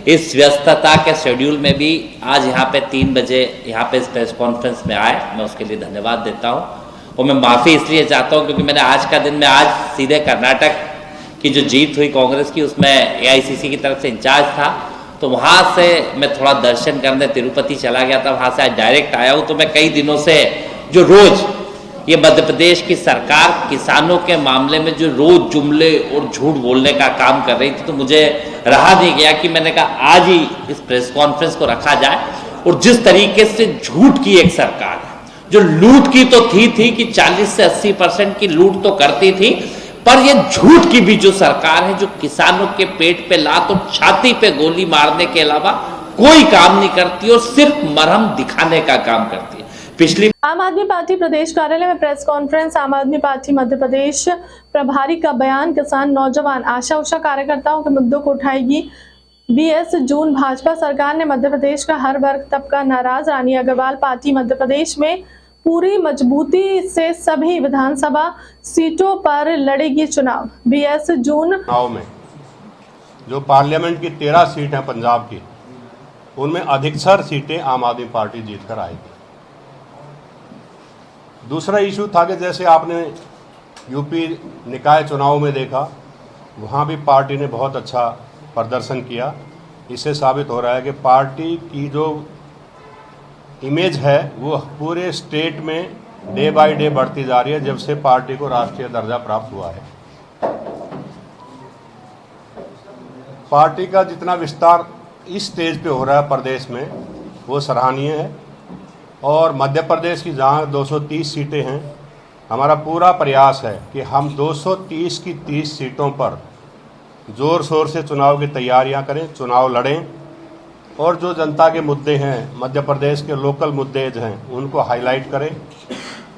Speaker 14: इस व्यस्तता के शेड्यूल में भी आज यहाँ पे 3 बजे यहाँ पे इस प्रेस कॉन्फ्रेंस में आए, मैं उसके लिए धन्यवाद देता हूँ। और मैं माफ़ी इसलिए चाहता हूँ क्योंकि मैंने आज का दिन में आज सीधे कर्नाटक की जो जीत हुई कांग्रेस की, उसमें AICC की तरफ से इंचार्ज था, तो वहाँ से मैं थोड़ा दर्शन करने तिरुपति चला गया था, वहाँ से आज डायरेक्ट आया हूँ। तो मैं कई दिनों से जो रोज़ ये मध्य प्रदेश की सरकार किसानों के मामले में जो रोज़ जुमले और झूठ बोलने का काम कर रही थी, तो मुझे रहा नहीं गया कि मैंने कहा आज ही इस प्रेस कॉन्फ्रेंस को रखा जाए। और जिस तरीके से झूठ की एक सरकार है, जो लूट की तो थी कि 40 से 80% की लूट तो करती थी, पर ये झूठ की भी जो सरकार है, जो किसानों के पेट पे लात और छाती पे गोली मारने के अलावा कोई काम नहीं करती और सिर्फ मरहम दिखाने का काम करती है। पिछली
Speaker 1: आम आदमी पार्टी प्रदेश कार्यालय में प्रेस कॉन्फ्रेंस, आम आदमी पार्टी मध्य प्रदेश प्रभारी का बयान, किसान नौजवान आशा उषा कार्यकर्ताओं के मुद्दों को उठाएगी। 20 जून भाजपा सरकार ने मध्य प्रदेश का हर वर्ग तबका नाराज, रानी अग्रवाल पार्टी मध्य प्रदेश में पूरी मजबूती से सभी विधानसभा सीटों पर लड़ेगी चुनाव। 20 जून
Speaker 15: चुनाव में जो पार्लियामेंट की 13 सीट हैं पंजाब की, उनमें अधिकतर सीटें आम आदमी पार्टी जीतकर आएगी। दूसरा इशू था कि जैसे आपने यूपी निकाय चुनाव में देखा, वहाँ भी पार्टी ने बहुत अच्छा प्रदर्शन किया। इससे साबित हो रहा है कि पार्टी की जो इमेज है वो पूरे स्टेट में डे बाय डे बढ़ती जा रही है, जब से पार्टी को राष्ट्रीय दर्जा प्राप्त हुआ है। पार्टी का जितना विस्तार इस स्टेज पे हो रहा है प्रदेश में, वो सराहनीय है। और मध्य प्रदेश की जहाँ 230 सीटें हैं, हमारा पूरा प्रयास है कि हम 230 की 30 सीटों पर ज़ोर शोर से चुनाव की तैयारियां करें, चुनाव लड़ें और जो जनता के मुद्दे हैं, मध्य प्रदेश के लोकल मुद्दे हैं, उनको हाईलाइट करें।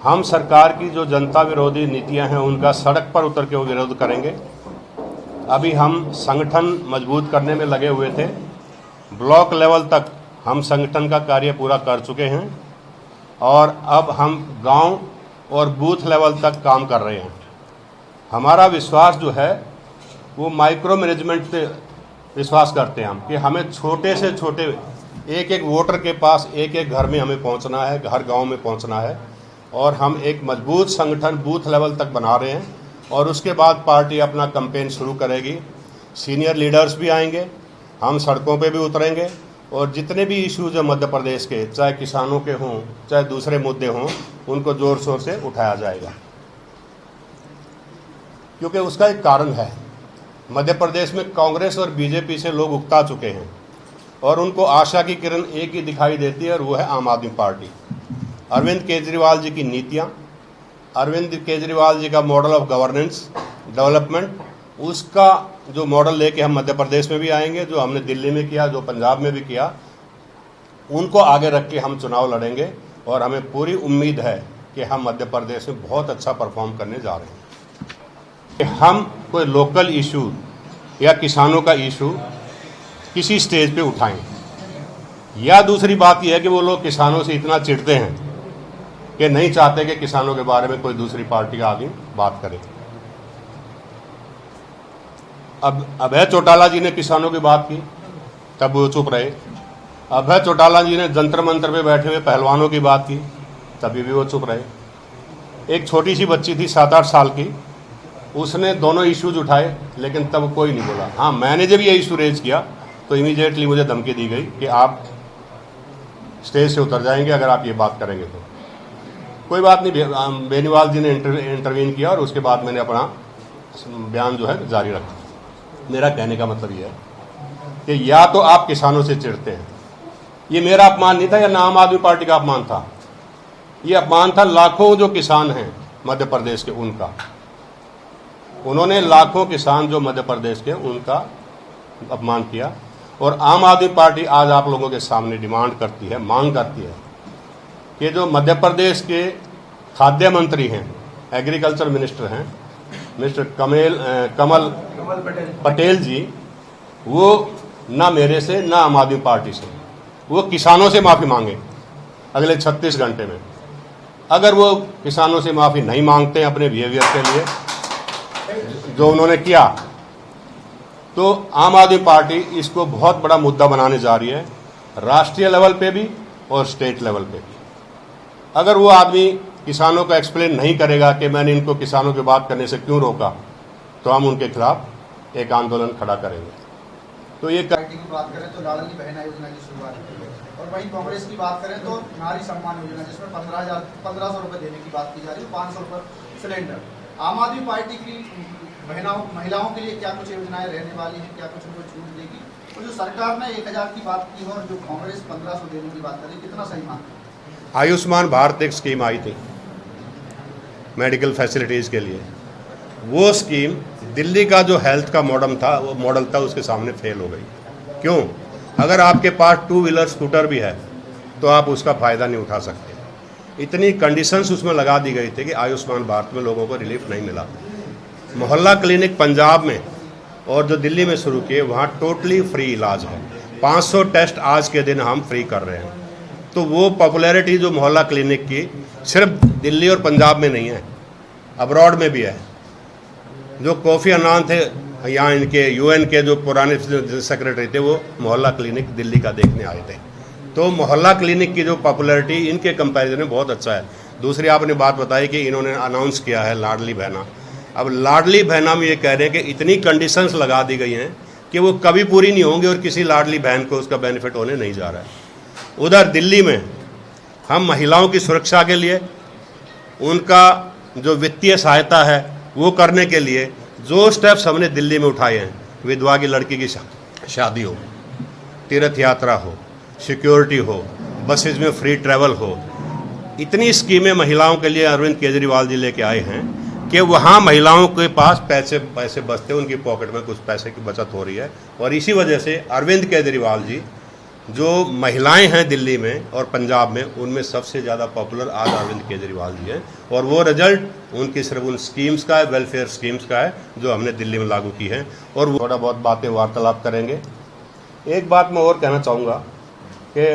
Speaker 15: हम सरकार की जो जनता विरोधी नीतियां हैं, उनका सड़क पर उतर के वो विरोध करेंगे। अभी हम संगठन मजबूत करने में लगे हुए थे, ब्लॉक लेवल तक हम संगठन का कार्य पूरा कर चुके हैं और अब हम गांव और बूथ लेवल तक काम कर रहे हैं। हमारा विश्वास जो है वो माइक्रो मैनेजमेंट पे विश्वास करते हैं हम, कि हमें छोटे से छोटे एक एक वोटर के पास एक एक घर में हमें पहुंचना है, हर गांव में पहुंचना है। और हम एक मजबूत संगठन बूथ लेवल तक बना रहे हैं और उसके बाद पार्टी अपना कैंपेन शुरू करेगी। सीनियर लीडर्स भी आएंगे, हम सड़कों पे भी उतरेंगे और जितने भी इश्यूज हैं मध्य प्रदेश के, चाहे किसानों के हों चाहे दूसरे मुद्दे हों, उनको ज़ोर शोर से उठाया जाएगा। क्योंकि उसका एक कारण है, मध्य प्रदेश में कांग्रेस और बीजेपी से लोग उकता चुके हैं और उनको आशा की किरण एक ही दिखाई देती है और वो है आम आदमी पार्टी। अरविंद केजरीवाल जी की नीतियाँ, अरविंद केजरीवाल जी का मॉडल ऑफ गवर्नेंस डेवलपमेंट, उसका जो मॉडल लेके हम मध्य प्रदेश में भी आएंगे, जो हमने दिल्ली में किया, जो पंजाब में भी किया, उनको आगे रख के हम चुनाव लड़ेंगे। और हमें पूरी उम्मीद है कि हम मध्य प्रदेश में बहुत अच्छा परफॉर्म करने जा रहे हैं। हम कोई लोकल इशू या किसानों का इशू किसी स्टेज पे उठाएं, या दूसरी बात यह है कि वो लोग किसानों से इतना चिढ़ते हैं कि नहीं चाहते कि किसानों के बारे में कोई दूसरी पार्टी का आदमी बात करे। अब अभय चौटाला जी ने किसानों की बात की, तब वो चुप रहे। अभय चौटाला जी ने जंतर मंतर पे बैठे हुए पहलवानों की बात की, तभी भी वो चुप रहे। एक छोटी सी बच्ची थी 7-8 साल की, उसने दोनों इश्यूज उठाए, लेकिन तब कोई नहीं बोला। हाँ, मैंने जब ये इशू रेज किया तो इमीडिएटली मुझे धमकी दी गई कि आप स्टेज से उतर जाएंगे अगर आप ये बात करेंगे तो। कोई बात नहीं, बेनीवाल जी ने इंटरवीन किया और उसके बाद मैंने अपना बयान जो है जारी रखा। मेरा कहने का मतलब ये है कि या तो आप किसानों से चिढ़ते हैं, ये मेरा अपमान नहीं था या ना आम आदमी पार्टी का अपमान था, ये अपमान था लाखों जो किसान हैं मध्य प्रदेश के उनका। उन्होंने लाखों किसान जो मध्य प्रदेश के उनका अपमान किया। और आम आदमी पार्टी आज आप लोगों के सामने डिमांड करती है, मांग करती है कि जो मध्य प्रदेश के खाद्य मंत्री हैं, एग्रीकल्चर मिनिस्टर हैं, मिस्टर कमल पटेल जी, वो ना मेरे से ना आम आदमी पार्टी से, वो किसानों से माफ़ी मांगे अगले 36 घंटे में। अगर वो किसानों से माफ़ी नहीं मांगते हैं अपने बिहेवियर के लिए जो उन्होंने किया, तो आम आदमी पार्टी इसको बहुत बड़ा मुद्दा बनाने जा रही है, राष्ट्रीय लेवल पे भी और स्टेट लेवल पे भी। अगर वो आदमी किसानों को एक्सप्लेन नहीं करेगा कि मैंने इनको किसानों की बात करने से क्यों रोका, तो हम उनके खिलाफ एक आंदोलन खड़ा करेंगे। तो ये
Speaker 16: पार्टी की बात करें तो लाडली बहना योजना की शुरुआत की है, और वहीं कांग्रेस की बात करें तो नारी सम्मान योजना, जिसमें 1500 रुपये देने की बात की जा रही है, 500 रुपये सिलेंडर। आम आदमी पार्टी की महिलाओं के लिए क्या कुछ योजनाएं रहने वाली हैं, क्या कुछ उनको छूट देगी? और जो सरकार ने 1000 की बात की है और जो कांग्रेस 1500 देने की बात कर रही है, कितना सही मानते हैं?
Speaker 15: आयुष्मान भारत एक स्कीम आई थी मेडिकल फैसिलिटीज़ के लिए। वो स्कीम दिल्ली का जो हेल्थ का मॉडल था उसके सामने फेल हो गई। क्यों? अगर आपके पास 2 व्हीलर स्कूटर भी है तो आप उसका फ़ायदा नहीं उठा सकते। इतनी कंडीशंस उसमें लगा दी गई थी कि आयुष्मान भारत में लोगों को रिलीफ नहीं मिला। मोहल्ला क्लिनिक पंजाब में और जो दिल्ली में शुरू किए, वहाँ टोटली फ्री इलाज है। 500 टेस्ट आज के दिन हम फ्री कर रहे हैं। तो वो पॉपुलैरिटी जो मोहल्ला क्लिनिक की सिर्फ दिल्ली और पंजाब में नहीं है, अब्रॉड में भी है। जो कोफी अन्नान थे यहाँ, इनके UN के जो पुराने सेक्रेटरी थे, वो मोहल्ला क्लिनिक दिल्ली का देखने आए थे। तो मोहल्ला क्लिनिक की जो पॉपुलैरिटी इनके कंपैरिजन में बहुत अच्छा है। दूसरी आपने बात बताई कि इन्होंने अनाउंस किया है लाडली बहना। अब लाडली बहना में ये कह रहे हैं कि इतनी कंडीशंस लगा दी गई हैं कि वो कभी पूरी नहीं होंगी और किसी लाडली बहन को उसका बेनिफिट होने नहीं जा रहा है। उधर दिल्ली में हम महिलाओं की सुरक्षा के लिए, उनका जो वित्तीय सहायता है वो करने के लिए जो स्टेप्स हमने दिल्ली में उठाए हैं, विधवा की लड़की की शादी हो, तीर्थ यात्रा हो, सिक्योरिटी हो, बसेज में फ्री ट्रैवल हो, इतनी स्कीमें महिलाओं के लिए अरविंद केजरीवाल जी लेके आए हैं कि वहाँ महिलाओं के पास पैसे बचते, उनकी पॉकेट में कुछ पैसे की बचत हो रही है। और इसी वजह से अरविंद केजरीवाल जी, जो महिलाएं हैं दिल्ली में और पंजाब में, उनमें सबसे ज़्यादा पॉपुलर आज अरविंद केजरीवाल जी हैं। और वो रिजल्ट उनकी सिर्फ उन स्कीम्स का है, वेलफेयर स्कीम्स का है जो हमने दिल्ली में लागू की है। और वो थोड़ा बहुत बातें वार्तालाप करेंगे। एक बात मैं और कहना चाहूँगा कि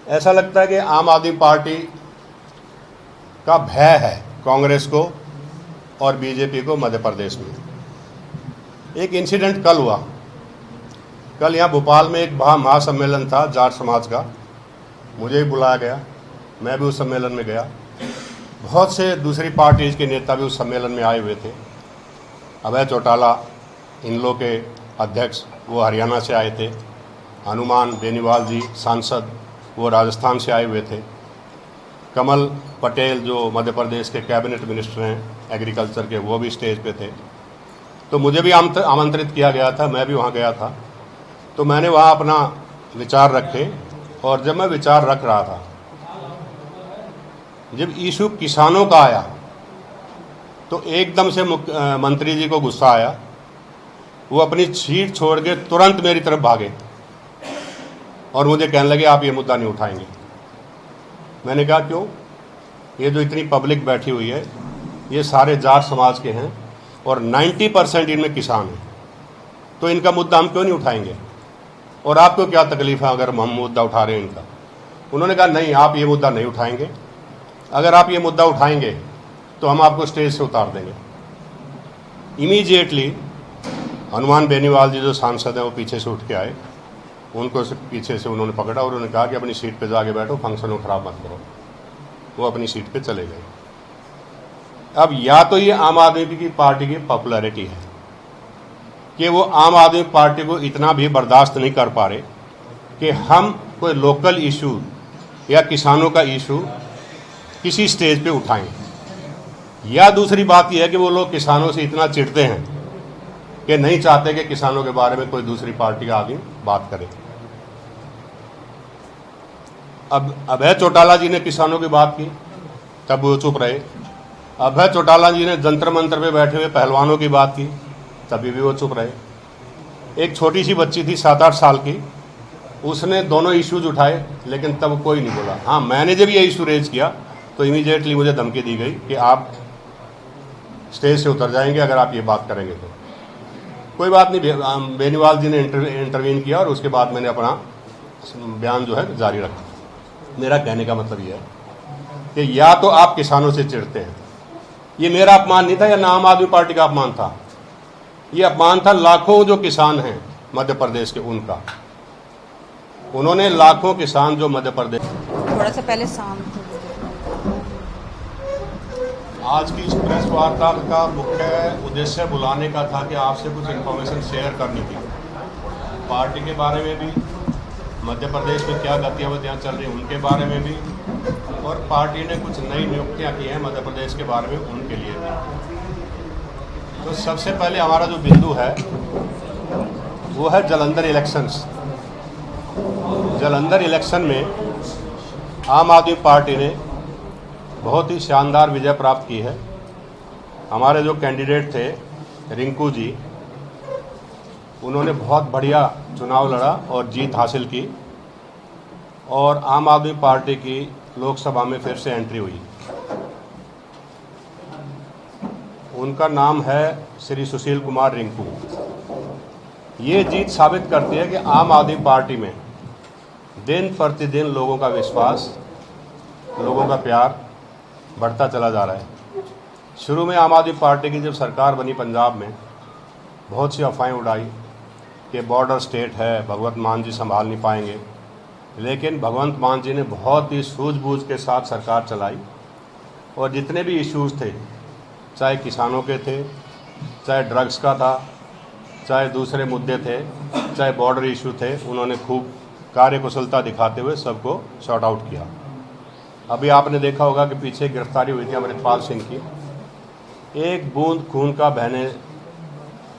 Speaker 15: ऐसा लगता है कि आम आदमी पार्टी का भय है कांग्रेस को और बीजेपी को मध्य प्रदेश में। एक इंसिडेंट कल हुआ। कल यहाँ भोपाल में एक महासम्मेलन था जाट समाज का, मुझे भी बुलाया गया, मैं भी उस सम्मेलन में गया। बहुत से दूसरी पार्टीज के नेता भी उस सम्मेलन में आए हुए थे। अभय चौटाला, इन लोग के अध्यक्ष, वो हरियाणा से आए थे। हनुमान बेनीवाल जी सांसद, वो राजस्थान से आए हुए थे। कमल पटेल जो मध्य प्रदेश के कैबिनेट मिनिस्टर हैं एग्रीकल्चर के, वो भी स्टेज पे थे। तो मुझे भी आमंत्रित किया गया था, मैं भी वहाँ गया था। तो मैंने वहाँ अपना विचार रखे, और जब मैं विचार रख रहा था, जब इशू किसानों का आया तो एकदम से मंत्री जी को गुस्सा आया। वो अपनी सीट छोड़ के तुरंत मेरी तरफ भागे और मुझे कहने लगे आप ये मुद्दा नहीं उठाएंगे। मैंने कहा क्यों? ये जो इतनी पब्लिक बैठी हुई है ये सारे जाट समाज के हैं और 90% इनमें किसान हैं, तो इनका मुद्दा हम क्यों नहीं उठाएंगे? और आपको क्या तकलीफ है अगर हम मुद्दा उठा रहे हैं इनका? उन्होंने कहा नहीं, आप ये मुद्दा नहीं उठाएंगे। अगर आप ये मुद्दा उठाएंगे तो हम आपको स्टेज से उतार देंगे। इमीडिएटली हनुमान बेनीवाल जी जो सांसद हैं वो पीछे से उठ के आए, उनको पीछे से उन्होंने पकड़ा और उन्होंने कहा कि अपनी सीट पे जाके बैठो, फंक्शन को खराब मत करो। वो अपनी सीट पे चले गए। अब या तो ये आम आदमी की पार्टी की पॉपुलैरिटी है कि वो आम आदमी पार्टी को इतना भी बर्दाश्त नहीं कर पा रहे कि हम कोई लोकल इशू या किसानों का इशू किसी स्टेज पे उठाएं, या दूसरी बात यह है कि वो लोग किसानों से इतना चिढ़ते हैं कि नहीं चाहते कि किसानों के बारे में कोई दूसरी पार्टी का आदमी बात करे। अब अभय चौटाला जी ने किसानों की बात की, तब वो चुप रहे। अभय चौटाला जी ने जंतर मंतर पे बैठे हुए पहलवानों की बात की, तभी भी वो चुप रहे। एक छोटी सी बच्ची थी 7-8 साल की, उसने दोनों इश्यूज उठाए, लेकिन तब कोई नहीं बोला। हाँ, मैंने जब ये इशू रेज किया तो इमीडिएटली मुझे धमकी दी गई कि आप स्टेज से उतर जाएंगे अगर आप ये बात करेंगे तो। कोई बात नहीं, बेनीवाल जी ने इंटरवीन किया और उसके बाद मैंने अपना बयान जो है जारी रखा। मेरा कहने का मतलब ये है कि या तो आप किसानों से चिढ़ते हैं, ये मेरा अपमान नहीं था या ना आम आदमी पार्टी का अपमान था, ये अपमान था लाखों जो किसान हैं मध्य प्रदेश के उनका। उन्होंने लाखों किसान जो मध्य प्रदेश,
Speaker 17: थोड़ा सा पहले शाम
Speaker 15: आज की इस प्रेस वार्ता का मुख्य उद्देश्य बुलाने का था कि आपसे कुछ इन्फॉर्मेशन शेयर करनी थी, पार्टी के बारे में भी, मध्य प्रदेश में क्या गतिविधियां चल रही उनके बारे में भी, और पार्टी ने कुछ नई नियुक्तियां की हैं मध्य प्रदेश के बारे में उनके लिए भी। तो सबसे पहले हमारा जो बिंदु है वो है जालंधर इलेक्शंस। जालंधर इलेक्शन में आम आदमी पार्टी ने बहुत ही शानदार विजय प्राप्त की है। हमारे जो कैंडिडेट थे रिंकू जी, उन्होंने बहुत बढ़िया चुनाव लड़ा और जीत हासिल की, और आम आदमी पार्टी की लोकसभा में फिर से एंट्री हुई। उनका नाम है श्री सुशील कुमार रिंकू। ये जीत साबित करती है कि आम आदमी पार्टी में दिन प्रतिदिन लोगों का विश्वास, लोगों का प्यार बढ़ता चला जा रहा है। शुरू में आम आदमी पार्टी की जब सरकार बनी पंजाब में, बहुत सी अफवाहें उड़ाई कि बॉर्डर स्टेट है, भगवंत मान जी संभाल नहीं पाएंगे, लेकिन भगवंत मान जी ने बहुत ही सूझबूझ के साथ सरकार चलाई, और जितने भी इश्यूज़ थे, चाहे किसानों के थे, चाहे ड्रग्स का था, चाहे दूसरे मुद्दे थे, चाहे बॉर्डर इशू थे, उन्होंने खूब कार्यकुशलता दिखाते हुए सबको शॉर्ट आउट किया। अभी आपने देखा होगा कि पीछे गिरफ्तारी हुई थी अमृतपाल सिंह की, एक बूंद खून का बहने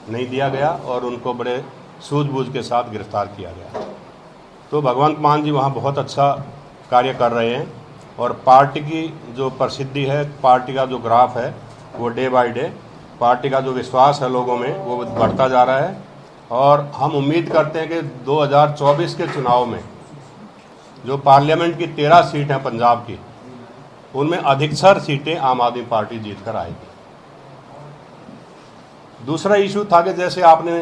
Speaker 15: नहीं दिया गया और उनको बड़े सूझबूझ के साथ गिरफ्तार किया गया। तो भगवंत मान जी वहाँ बहुत अच्छा कार्य कर रहे हैं, और पार्टी की जो प्रसिद्धि है, पार्टी का जो ग्राफ है, वो डे बाय डे, पार्टी का जो विश्वास है लोगों में वो बढ़ता जा रहा है। और हम उम्मीद करते हैं कि 2024 के चुनाव में जो पार्लियामेंट की 13 सीट हैं पंजाब की, उनमें अधिकतर सीटें आम आदमी पार्टी जीत कर आएगी। दूसरा इशू था कि जैसे आपने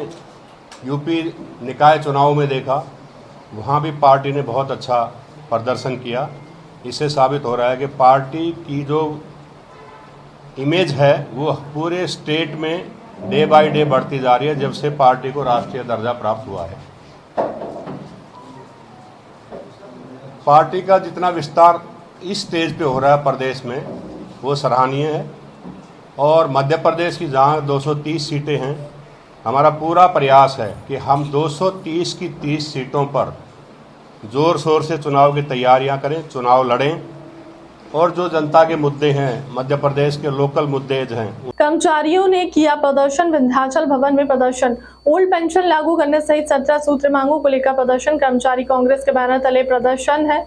Speaker 15: यूपी निकाय चुनाव में देखा, वहाँ भी पार्टी ने बहुत अच्छा प्रदर्शन किया। इससे साबित हो रहा है कि पार्टी की जो इमेज है वो पूरे स्टेट में डे बाय डे बढ़ती जा रही है जब से पार्टी को राष्ट्रीय दर्जा प्राप्त हुआ है। पार्टी का जितना विस्तार इस स्टेज पे हो रहा है प्रदेश में, वो सराहनीय है, और मध्य प्रदेश की जहाँ 230 सीटें हैं, हमारा पूरा प्रयास है कि हम 230 की 30 सीटों पर ज़ोर शोर से चुनाव की तैयारियां करें, चुनाव लड़ें, और जो जनता के मुद्दे हैं, मध्य प्रदेश के लोकल मुद्दे हैं।
Speaker 1: कर्मचारियों ने किया प्रदर्शन, विंध्याचल भवन में प्रदर्शन, ओल्ड पेंशन लागू करने सहित 17 सूत्र मांगों को लेकर प्रदर्शन। कर्मचारी कांग्रेस के बैनर तले प्रदर्शन है।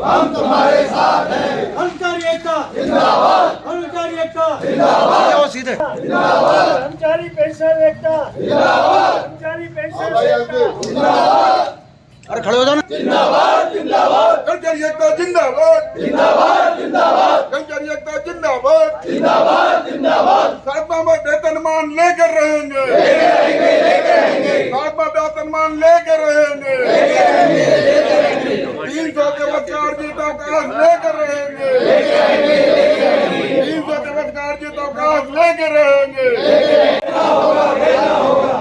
Speaker 18: हम तुम्हारे साथ हैं, कर्मचारी एकता जिंदाबाद, कर्मचारी एकता जिंदाबाद, सीधे जिंदाबाद, कर्मचारी पेंशन एकता जिंदाबाद, कर्मचारी पेंशन एकता जिंदाबाद, अरे खड़े हो जाओ ना, जिंदाबाद जिंदाबाद, कर्मचारी एकता जिंदाबाद जिंदाबाद जिंदाबाद, कर्मचारी एकता जिंदाबाद जिंदाबाद जिंदाबाद, सातवां वेतनमान लेकर रहेंगे, लेकर रहेंगे, सातवां वेतनमान लेकर रहेंगे, 300 के बच्चा अवकाश लेकर रहेंगे, 300 दिवस का अर्जित अवकाश लेकर रहेंगे,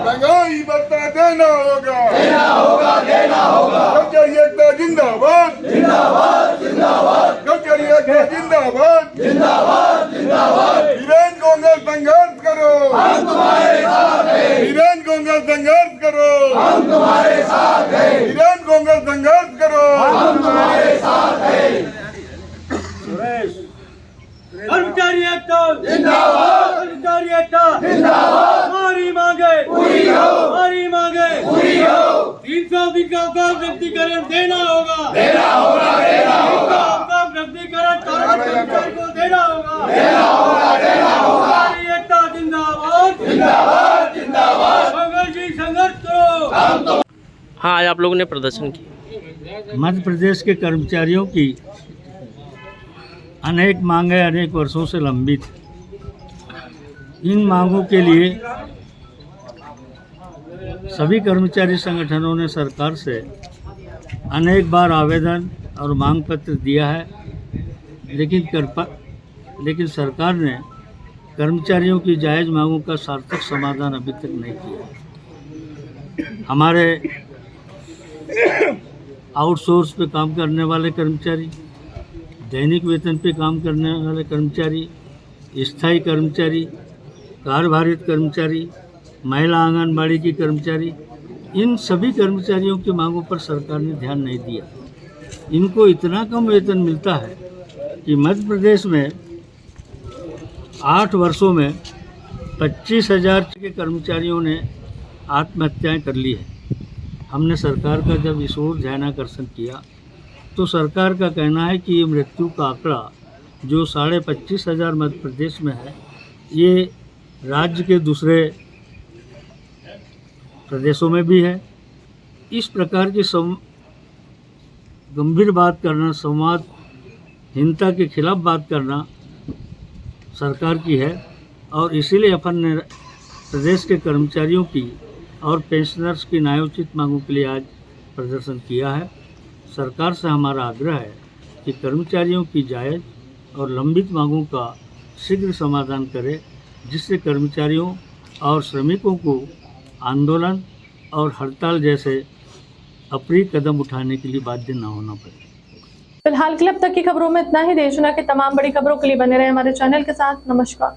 Speaker 18: महंगाई भत्ता देना होगा, कर्मचारी एकता जिंदाबाद, कर्मचारी एकता जिंदाबाद, वीरेंद्र कांग्रेस संघर्ष करो, वीरेंद्र कांग्रेस संघर्ष करो, वीरेंद्र कांग्रेस संघर्ष करो। कर्मचारी एकता जिंदाबाद, कर्मचारी एकता जिंदाबाद, हमारी मांगे पूरी हो, हमारी मांगे पूरी हो, 300 दिन का अवकाश व्यक्तिकरण देना होगा, देना होगा, देना होगा, अवकाश व्यक्तिकरण कर्मचारी को देना होगा, देना होगा, देना होगा, कर्मचारी एकता जिंदाबाद, जिंदाबाद, जिंदाबाद, कांग्रेस जी संघर्ष करो।
Speaker 17: हाँ, आज आप लोगों ने प्रदर्शन किया।
Speaker 19: मध्य प्रदेश के कर्मचारियों की अनेक मांगें अनेक वर्षों से लंबित। इन मांगों के लिए सभी कर्मचारी संगठनों ने सरकार से अनेक बार आवेदन और मांग पत्र दिया है, लेकिन सरकार ने कर्मचारियों की जायज़ मांगों का सार्थक समाधान अभी तक नहीं किया। हमारे आउटसोर्स पे काम करने वाले कर्मचारी, दैनिक वेतन पे काम करने वाले कर्मचारी, स्थायी कर्मचारी, कार्यभारित कर्मचारी, महिला आंगनबाड़ी की कर्मचारी, इन सभी कर्मचारियों की मांगों पर सरकार ने ध्यान नहीं दिया। इनको इतना कम वेतन मिलता है कि मध्य प्रदेश में 8 वर्षों में 25,000 के कर्मचारियों ने आत्महत्याएं कर ली है। हमने सरकार का जब इस ओर ध्यानाकर्षण किया तो सरकार का कहना है कि ये मृत्यु का आंकड़ा जो 25,500 मध्य प्रदेश में है, ये राज्य के दूसरे प्रदेशों में भी है। इस प्रकार की गंभीर बात करना, संवादहीनता के खिलाफ बात करना सरकार की है और इसीलिए अपन ने प्रदेश के कर्मचारियों की और पेंशनर्स की न्यायोचित मांगों के लिए आज प्रदर्शन किया है। सरकार से हमारा आग्रह है कि कर्मचारियों की जायज़ और लंबित मांगों का शीघ्र समाधान करे, जिससे कर्मचारियों और श्रमिकों को आंदोलन और हड़ताल जैसे अप्रिय कदम उठाने के लिए बाध्य न होना पड़े।
Speaker 1: फिलहाल के लिए अब तक की खबरों में इतना ही। देश दुनिया की तमाम बड़ी खबरों के लिए बने रहे हमारे चैनल के साथ। नमस्कार।